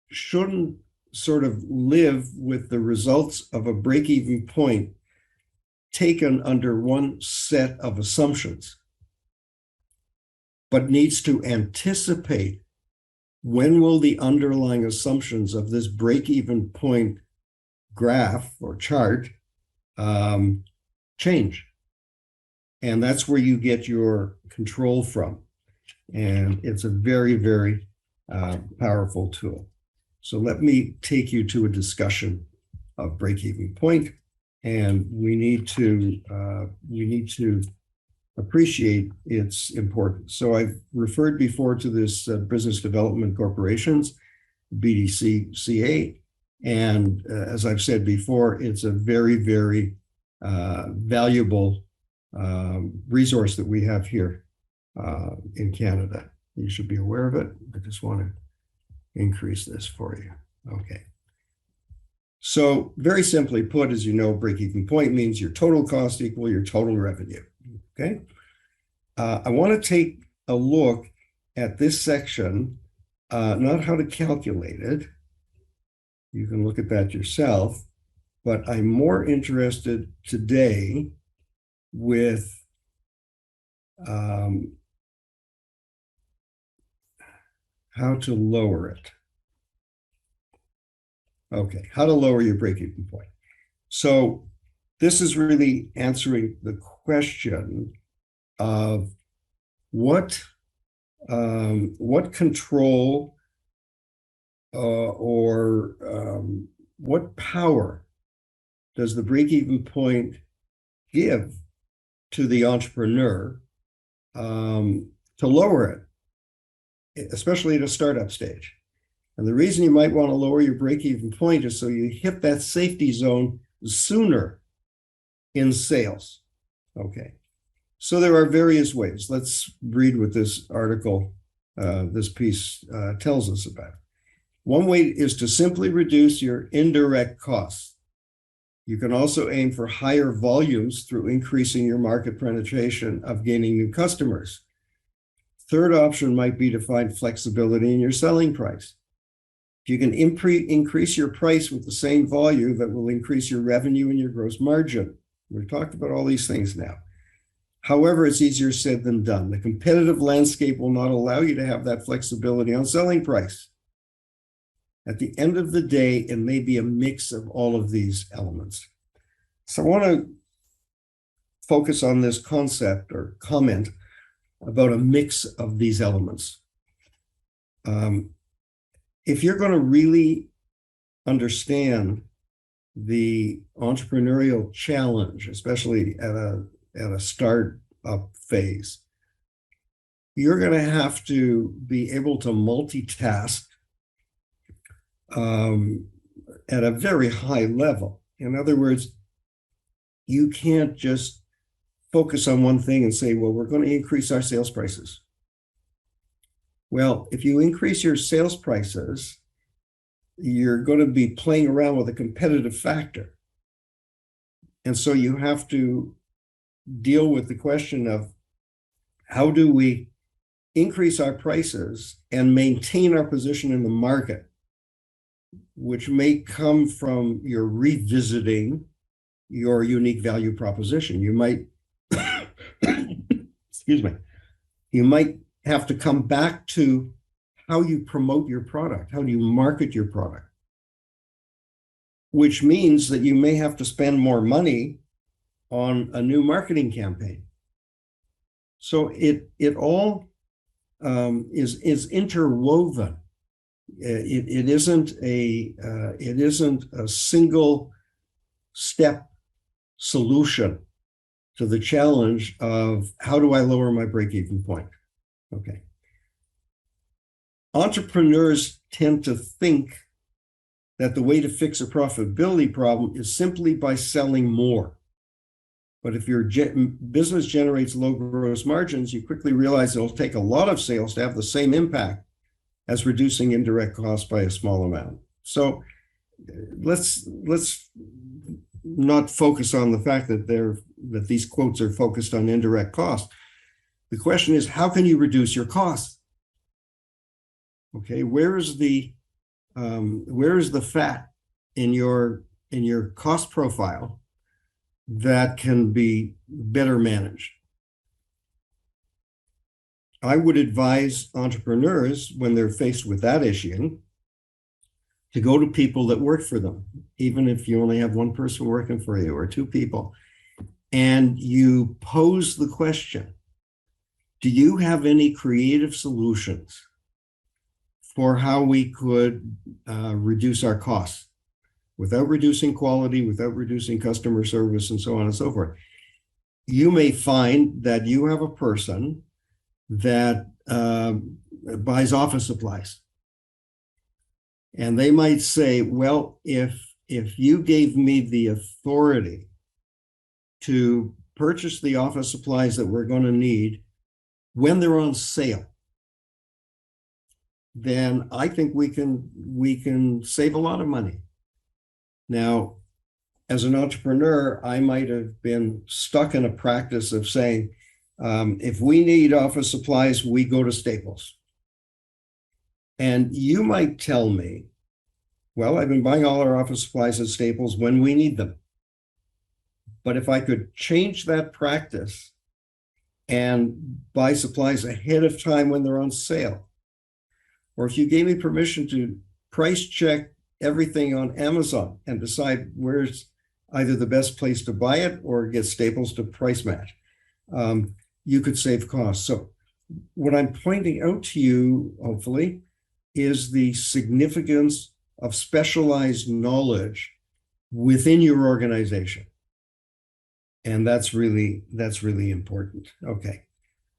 shouldn't sort of live with the results of a break-even point taken under one set of assumptions, but needs to anticipate when will the underlying assumptions of this break-even point graph or chart change. And that's where you get your control from. And it's a very, very powerful tool. So let me take you to a discussion of break-even point. And we need to appreciate its importance. So I've referred before to this Business Development Corporations, BDCCA. And as I've said before, it's a very, very valuable resource that we have here in Canada. You should be aware of it. I just want to increase this for you. Okay. So very simply put, as you know, break-even point means your total cost equal your total revenue. Okay. I want to take a look at this section, not how to calculate it. You can look at that yourself, but I'm more interested today with how to lower it. Okay, how to lower your break-even point. So this is really answering the question of what control or what power does the break-even point give to the entrepreneur to lower it, especially at a startup stage. And the reason you might want to lower your break-even point is so you hit that safety zone sooner in sales. Okay. So there are various ways. Let's read what this article, this piece tells us about. One way is to simply reduce your indirect costs. You can also aim for higher volumes through increasing your market penetration of gaining new customers. Third option might be to find flexibility in your selling price. If you can increase your price with the same volume, that will increase your revenue and your gross margin. We've talked about all these things now. However, it's easier said than done. The competitive landscape will not allow you to have that flexibility on selling price. At the end of the day, it may be a mix of all of these elements. So I want to focus on this concept or comment about a mix of these elements. If you're going to really understand the entrepreneurial challenge, especially at a start-up phase, you're going to have to be able to multitask at a very high level. In other words, you can't just focus on one thing and say, well, we're going to increase our sales prices. Well, if you increase your sales prices, you're going to be playing around with a competitive factor. And so you have to deal with the question of how do we increase our prices and maintain our position in the market, which may come from your revisiting your unique value proposition. You might, excuse me, you might have to come back to how you promote your product, how do you market your product, which means that you may have to spend more money on a new marketing campaign. So it all is interwoven. It isn't a single step solution to the challenge of how do I lower my break-even point. Okay. Entrepreneurs tend to think that the way to fix a profitability problem is simply by selling more. But if your business generates low gross margins, you quickly realize it'll take a lot of sales to have the same impact as reducing indirect costs by a small amount. So let's not focus on the fact that these quotes are focused on indirect costs. The question is, how can you reduce your costs? Okay, where is the fat in your cost profile that can be better managed? I would advise entrepreneurs, when they're faced with that issue, to go to people that work for them, even if you only have one person working for you or two people, and you pose the question, do you have any creative solutions for how we could reduce our costs without reducing quality, without reducing customer service, and so on and so forth? You may find that you have a person that buys office supplies. And they might say, well, if you gave me the authority to purchase the office supplies that we're going to need when they're on sale, then I think we can save a lot of money. Now, as an entrepreneur, I might have been stuck in a practice of saying, if we need office supplies, we go to Staples. And you might tell me, well, I've been buying all our office supplies at Staples when we need them. But if I could change that practice and buy supplies ahead of time when they're on sale, Or if you gave me permission to price check everything on Amazon and decide where's either the best place to buy it or get Staples to price match, you could save costs. So what I'm pointing out to you, hopefully, is the significance of specialized knowledge within your organization. And that's really important. Okay.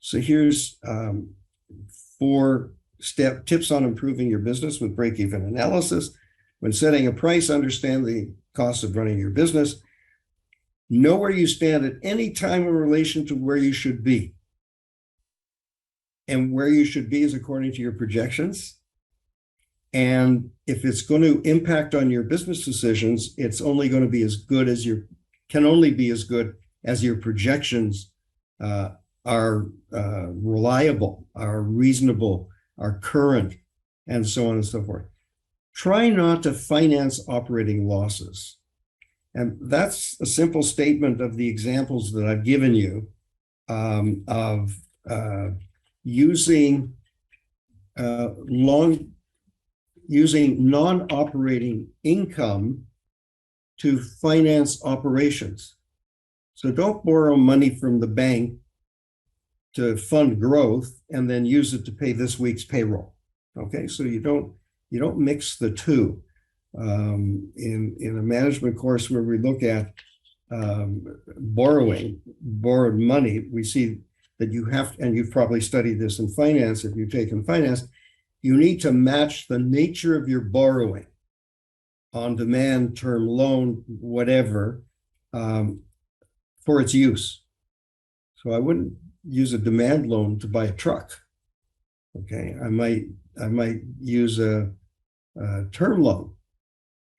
So here's 4 tips on improving your business with break-even analysis. When setting a price, understand the cost of running your business. Know where you stand at any time in relation to where you should be. And where you should be is according to your projections. And if it's going to impact on your business decisions, it's only going to be as good as can only be as good as your projections are reliable, are reasonable, are current, and so on and so forth. Try not to finance operating losses. And that's a simple statement of the examples that I've given you of using non-operating income to finance operations. So don't borrow money from the bank to fund growth and then use it to pay this week's payroll. Okay, so you don't mix the two. In a management course where we look at borrowed money, we see that you have, and you've probably studied this in finance, if you've taken finance, you need to match the nature of your borrowing, on demand, term loan, whatever, for its use. So I wouldn't use a demand loan to buy a truck. Okay, I might use a term loan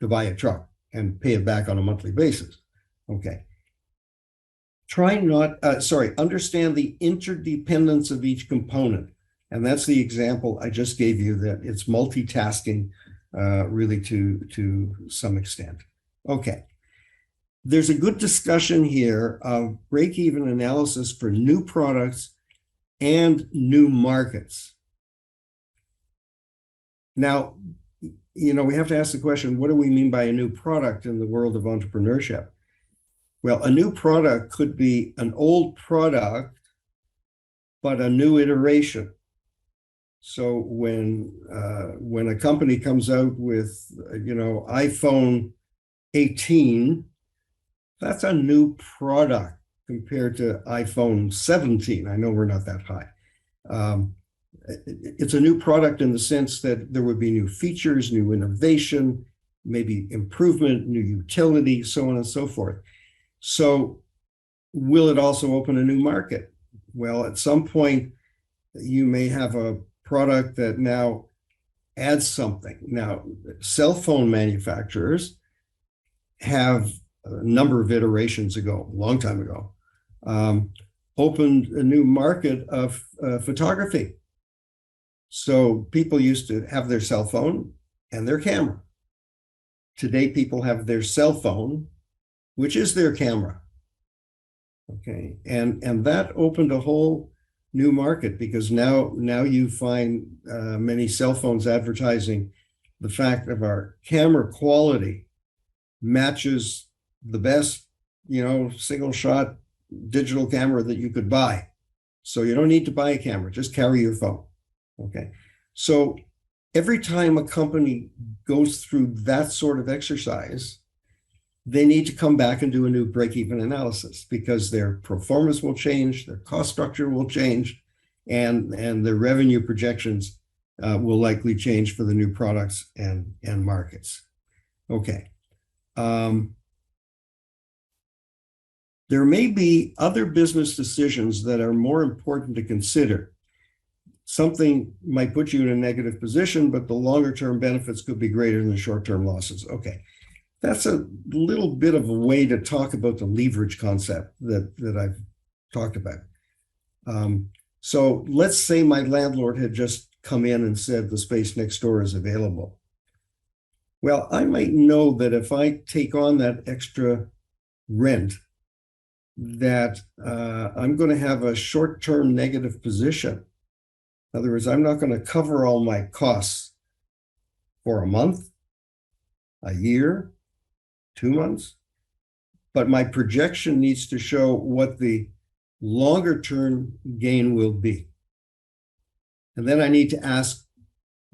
to buy a truck and pay it back on a monthly basis. Okay. Understand the interdependence of each component. And that's the example I just gave you, that it's multitasking really to some extent. Okay. There's a good discussion here of break-even analysis for new products and new markets. Now, we have to ask the question, what do we mean by a new product in the world of entrepreneurship? Well, a new product could be an old product, but a new iteration. So when a company comes out with, iPhone 18, that's a new product compared to iPhone 17. I know we're not that high. It's a new product in the sense that there would be new features, new innovation, maybe improvement, new utility, so on and so forth. So will it also open a new market? Well, at some point, you may have a product that now adds something. Now, cell phone manufacturers have a number of iterations ago, a long time ago, opened a new market of photography. So people used to have their cell phone and their camera. Today, people have their cell phone, which is their camera. Okay, and that opened a whole new market, because now you find many cell phones advertising the fact of our camera quality matches the best, single shot digital camera that you could buy. So you don't need to buy a camera, just carry your phone. Okay, so every time a company goes through that sort of exercise, they need to come back and do a new break-even analysis, because their performance will change, their cost structure will change, and their revenue projections will likely change for the new products and markets. Okay. There may be other business decisions that are more important to consider. Something might put you in a negative position, but the longer-term benefits could be greater than the short-term losses. Okay. That's a little bit of a way to talk about the leverage concept that I've talked about. So let's say my landlord had just come in and said the space next door is available. Well, I might know that if I take on that extra rent, that I'm going to have a short-term negative position. In other words, I'm not going to cover all my costs for a month, a year, 2 months, but my projection needs to show what the longer term gain will be. And then I need to ask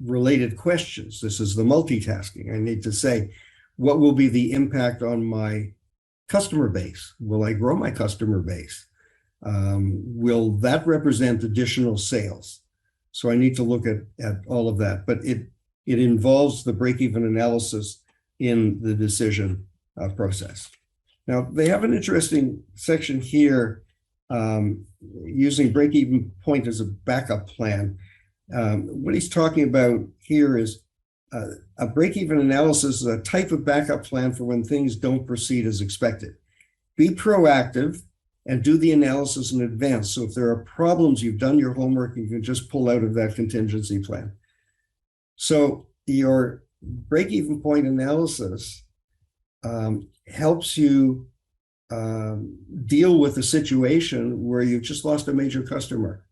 related questions. This is the multitasking. I need to say, what will be the impact on my customer base? Will I grow my customer base? Will that represent additional sales? So I need to look at all of that, but it involves the break-even analysis in the decision process. Now, they have an interesting section here using break-even point as a backup plan. What he's talking about here is a break-even analysis is a type of backup plan for when things don't proceed as expected. Be proactive and do the analysis in advance. So if there are problems, you've done your homework, you can just pull out of that contingency plan. So your break-even point analysis helps you deal with a situation where you've just lost a major customer.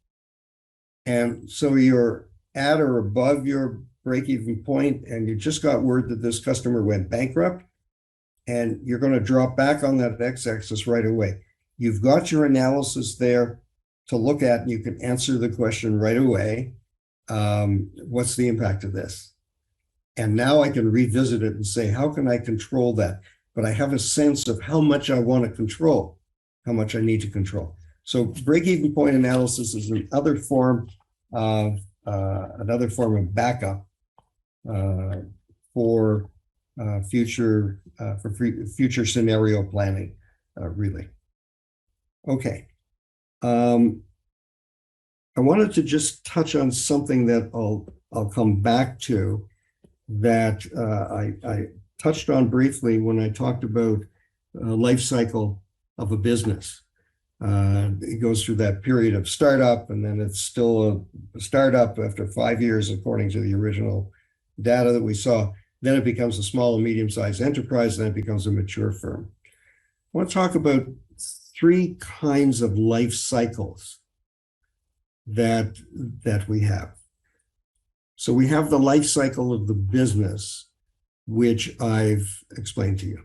And so you're at or above your break-even point, and you just got word that this customer went bankrupt, and you're going to drop back on that x-axis right away. You've got your analysis there to look at, and you can answer the question right away. What's the impact of this? And now I can revisit it and say, how can I control that? But I have a sense of how much I want to control, how much I need to control. So break-even point analysis is another form of backup for future scenario planning, really. Okay. I wanted to just touch on something that I'll come back to that I touched on briefly when I talked about life cycle of a business. It goes through that period of startup, and then it's still a startup after 5 years, according to the original data that we saw. Then it becomes a small and medium-sized enterprise, and then it becomes a mature firm. I want to talk about 3 kinds of life cycles that we have. So we have the life cycle of the business, which I've explained to you.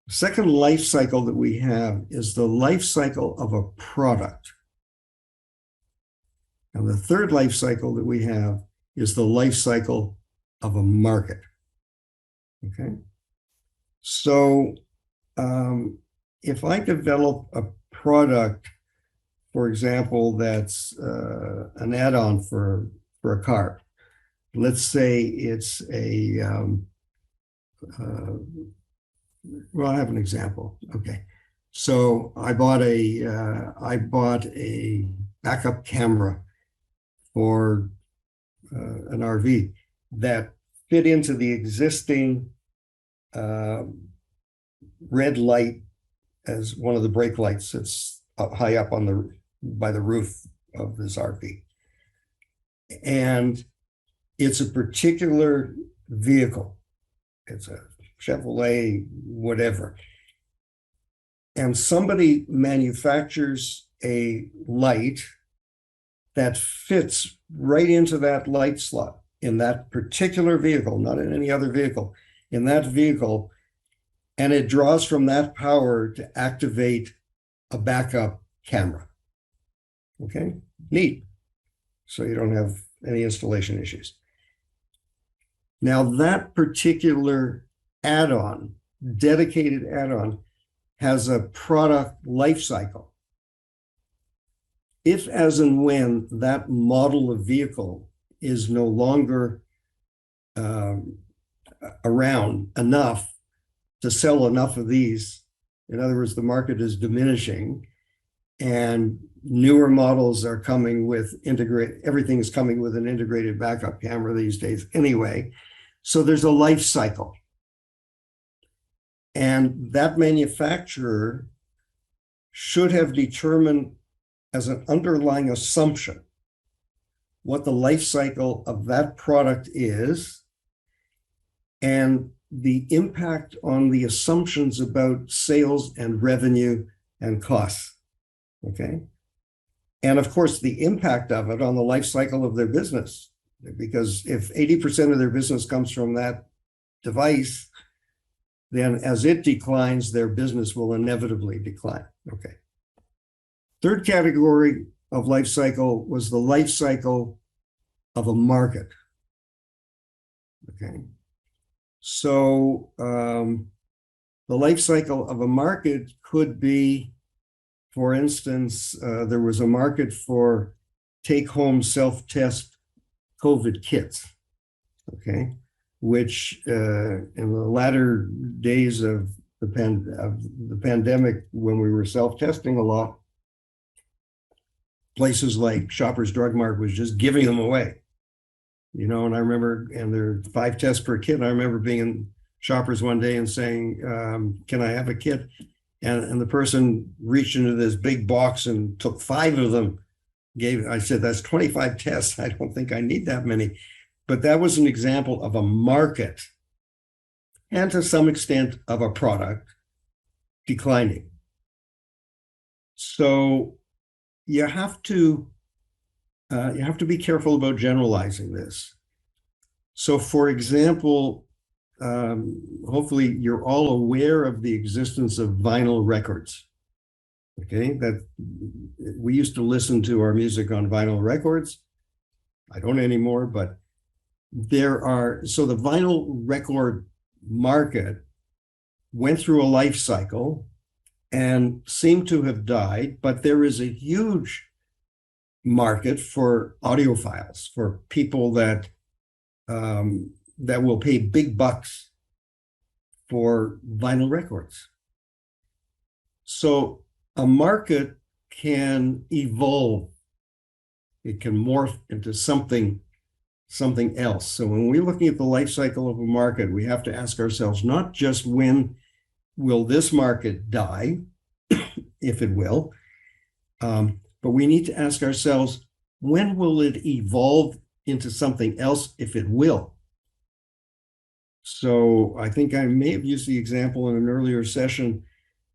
The second life cycle that we have is the life cycle of a product. And the third life cycle that we have is the life cycle of a market. Okay? So if I develop a product, for example, that's an add-on for a car, let's say it's well, I have an example. Okay, so I bought a backup camera for an RV that fit into the existing red light as one of the brake lights that's up high up on by the roof of this RV, and it's a particular vehicle. It's a Chevrolet, whatever. And somebody manufactures a light that fits right into that light slot in that particular vehicle, not in any other vehicle, in that vehicle, and it draws from that power to activate a backup camera. Okay, neat. So you don't have any installation issues. Now that particular add-on, dedicated add-on, has a product life cycle. If, as and when that model of vehicle is no longer around enough to sell enough of these, in other words, the market is diminishing and newer models are coming with everything is coming with an integrated backup camera these days anyway. So there's a life cycle. And that manufacturer should have determined as an underlying assumption what the life cycle of that product is and the impact on the assumptions about sales and revenue and costs. Okay. And of course, the impact of it on the life cycle of their business. Because if 80% of their business comes from that device, then as it declines, their business will inevitably decline. Okay. Third category of life cycle was the life cycle of a market. Okay. So the life cycle of a market could be, for instance, there was a market for take-home self-test COVID kits, okay, which in the latter days of the pandemic, when we were self-testing a lot, places like Shoppers Drug Mart was just giving them away. You know, and I remember, and there are 5 tests per kit. And I remember being in Shoppers one day and saying, can I have a kit? And the person reached into this big box and took 5 of them. I said, that's 25 tests. I don't think I need that many. But that was an example of a market and to some extent of a product declining. So you have to be careful about generalizing this. So, for example, hopefully you're all aware of the existence of vinyl records. Okay, that we used to listen to our music on vinyl records. I don't anymore, but so the vinyl record market went through a life cycle and seemed to have died, but there is a huge market for audiophiles, for people that will pay big bucks for vinyl records. So a market can evolve. It can morph into something else. So when we're looking at the life cycle of a market, we have to ask ourselves not just when will this market die, if it will, but we need to ask ourselves, when will it evolve into something else, if it will? So I think I may have used the example in an earlier session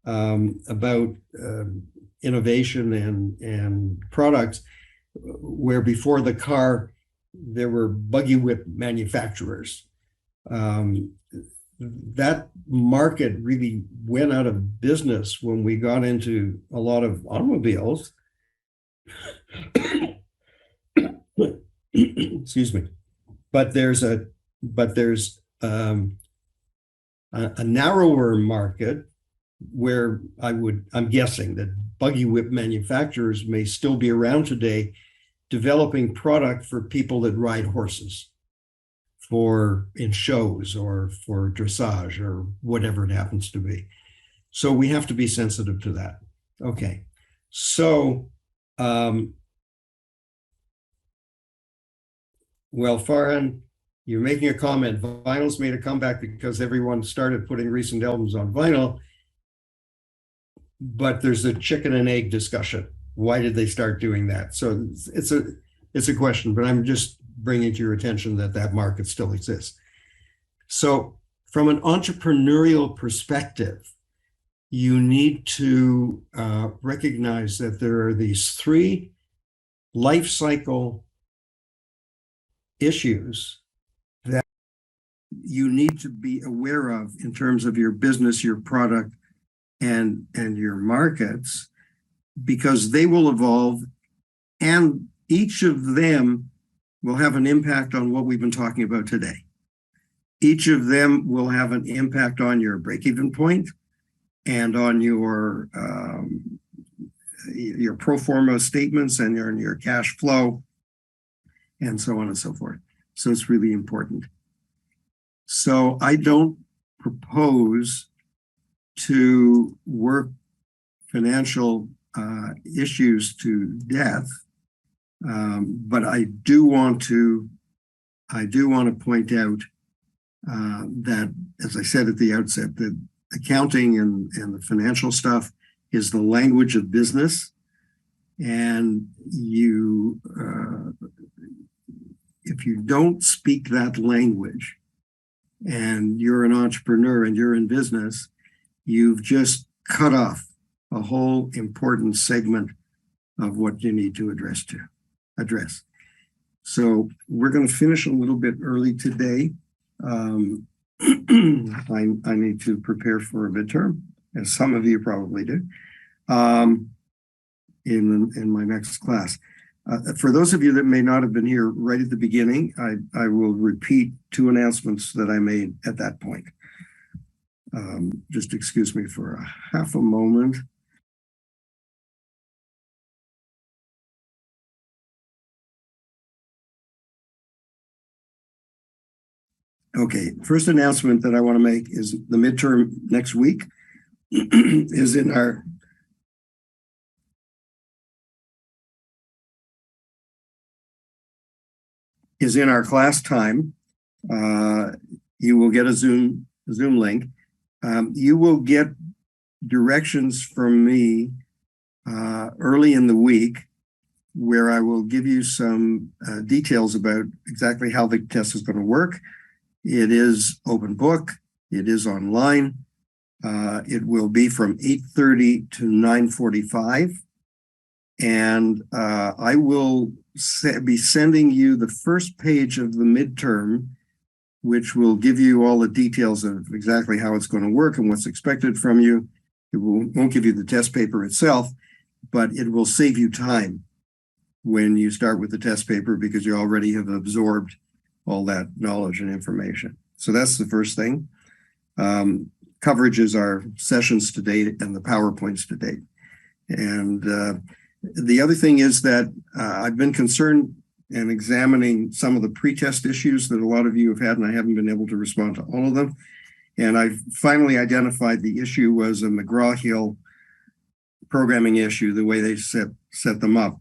about innovation and products, where before the car, there were buggy whip manufacturers. That market really went out of business when we got into a lot of automobiles. Excuse me. But there's a narrower market where I'm guessing that buggy whip manufacturers may still be around today, developing product for people that ride horses in shows or for dressage or whatever it happens to be. So we have to be sensitive to that. Okay. So, well, Farhan, you're making a comment. Vinyl's made a comeback because everyone started putting recent albums on vinyl, but there's a chicken and egg discussion. Why did they start doing that? So it's a question, but I'm just bringing to your attention that market still exists. So from an entrepreneurial perspective, you need to recognize that there are these 3 life cycle issues that you need to be aware of in terms of your business, your product, and your markets, because they will evolve, and each of them will have an impact on what we've been talking about today. Each of them will have an impact on your break-even point and on your pro forma statements and your cash flow, and so on and so forth. So it's really important. So I don't propose to work financial issues to death, but I do want to point out that, as I said at the outset, that accounting and the financial stuff is the language of business, and if you don't speak that language and you're an entrepreneur and you're in business, you've just cut off a whole important segment of what you need to address. So we're going to finish a little bit early today. I need to prepare for a midterm, as some of you probably do, in my next class. For those of you that may not have been here right at the beginning, I will repeat two announcements that I made at that point. Just excuse me for a half a moment. Okay, first announcement that I want to make is the midterm next week is in our class time. You will get a Zoom link. You will get directions from me early in the week where I will give you some details about exactly how the test is going to work. It is open book. It is online. It will be from 8:30 to 9:45. And I will be sending you the first page of the midterm, which will give you all the details of exactly how it's going to work and what's expected from you. It won't give you the test paper itself, but it will save you time when you start with the test paper because you already have absorbed all that knowledge and information. So that's the first thing. Coverages are sessions to date and the PowerPoints to date. And the other thing is that I've been concerned and examining some of the pretest issues that a lot of you have had, and I haven't been able to respond to all of them. And I've finally identified the issue was a McGraw-Hill programming issue, the way they set them up.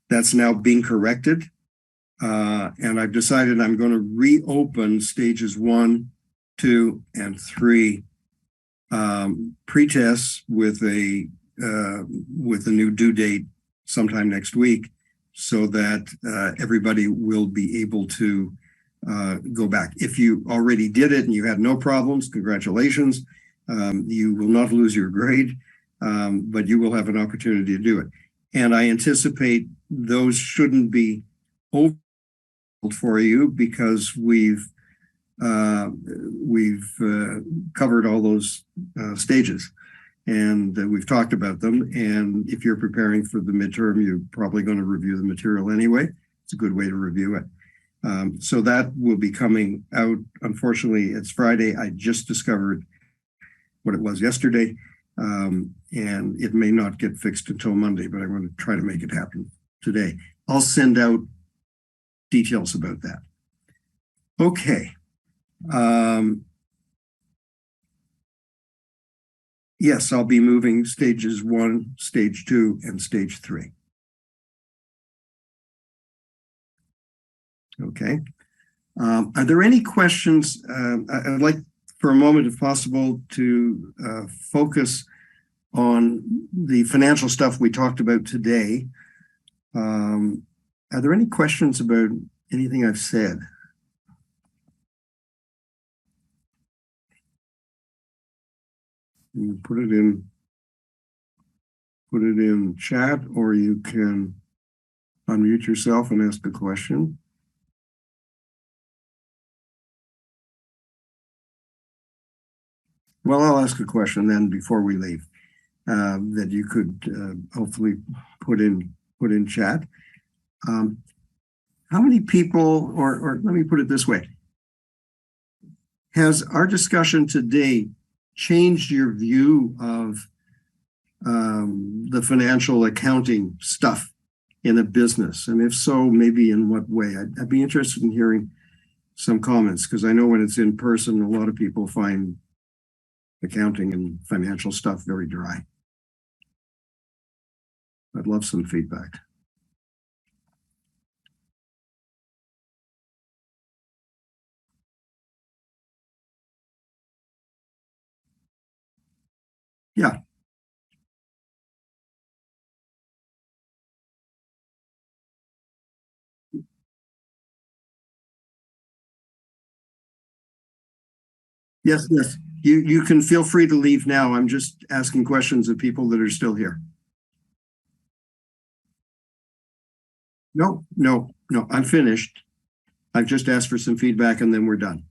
That's now being corrected. And I've decided I'm going to reopen stages 1, 2, and 3 pretests with a new due date sometime next week, so that everybody will be able to go back. If you already did it and you had no problems, congratulations. You will not lose your grade, but you will have an opportunity to do it. And I anticipate those shouldn't be over for you because we've covered all those stages. And we've talked about them. And if you're preparing for the midterm, you're probably going to review the material anyway. It's a good way to review it. So that will be coming out. Unfortunately, it's Friday. I just discovered what it was yesterday. And it may not get fixed until Monday, but I'm going to try to make it happen today. I'll send out details about that. Okay. Yes, I'll be moving stages 1, stage 2, and stage 3. Okay. Are there any questions? I'd like for a moment, if possible, to focus on the financial stuff we talked about today. Are there any questions about anything I've said? You put it in chat, or you can unmute yourself and ask a question. Well, I'll ask a question then before we leave that you could hopefully put in chat. How many people, or let me put it this way, has our discussion today changed your view of the financial accounting stuff in a business? And if so, maybe in what way? I'd be interested in hearing some comments, because I know when it's in person, a lot of people find accounting and financial stuff very dry. I'd love some feedback. Yeah. Yes, yes. You can feel free to leave now. I'm just asking questions of people that are still here. No, I'm finished. I've just asked for some feedback and then we're done.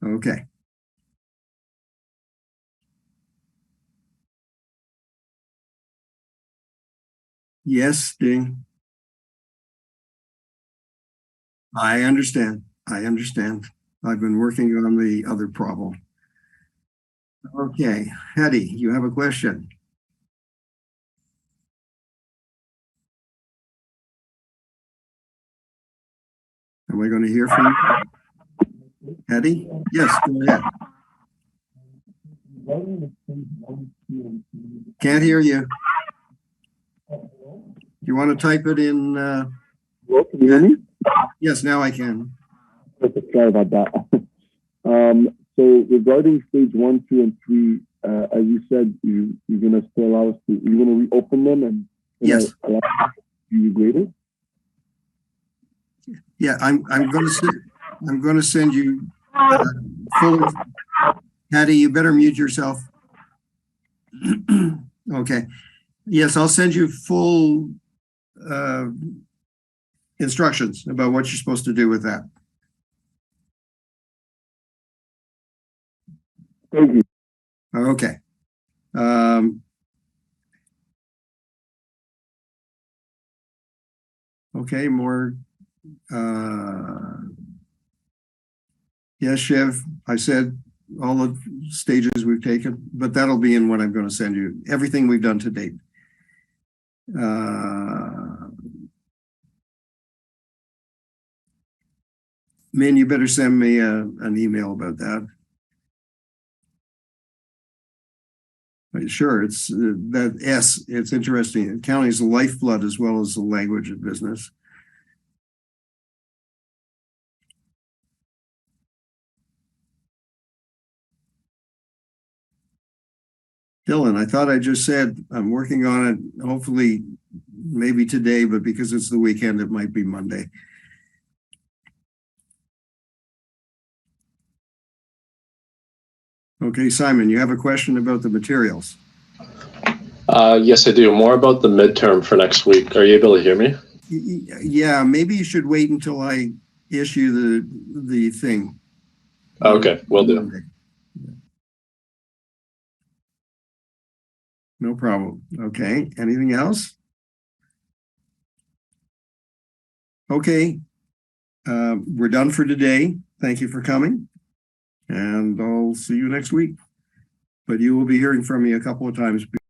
Okay. Yes, Ding. I understand. I've been working on the other problem. Okay, Hetty, you have a question? Am I going to hear from you? Hetty? Yes, go ahead. Can't hear you. You want to type it in? Hello, can you hear me? Yes, now I can. Perfect. Sorry about that. So regarding stage 1, 2, and 3, as you said, you're going to still allow us to, you're going to reopen them and Yes. allow us to be graded? Yeah, I'm going to send you full. Hattie, you better mute yourself. Okay. Yes, I'll send you full instructions about what you're supposed to do with that. Thank you. Okay. Okay, more. Yes, Shiv, I said all the stages we've taken, but that'll be in what I'm going to send you. Everything we've done to date. Min, you better send me an email about that. Sure, it's that S. It's interesting. Accounting is the lifeblood as well as the language of business. Dylan, I thought I just said I'm working on it. Hopefully, maybe today, but because it's the weekend, it might be Monday. Okay, Simon, you have a question about the materials. Yes, I do. More about the midterm for next week. Are you able to hear me? Yeah, maybe you should wait until I issue the thing. Okay, will do. No problem. Okay, anything else? Okay, we're done for today. Thank you for coming, and I'll see you next week. But you will be hearing from me a couple of times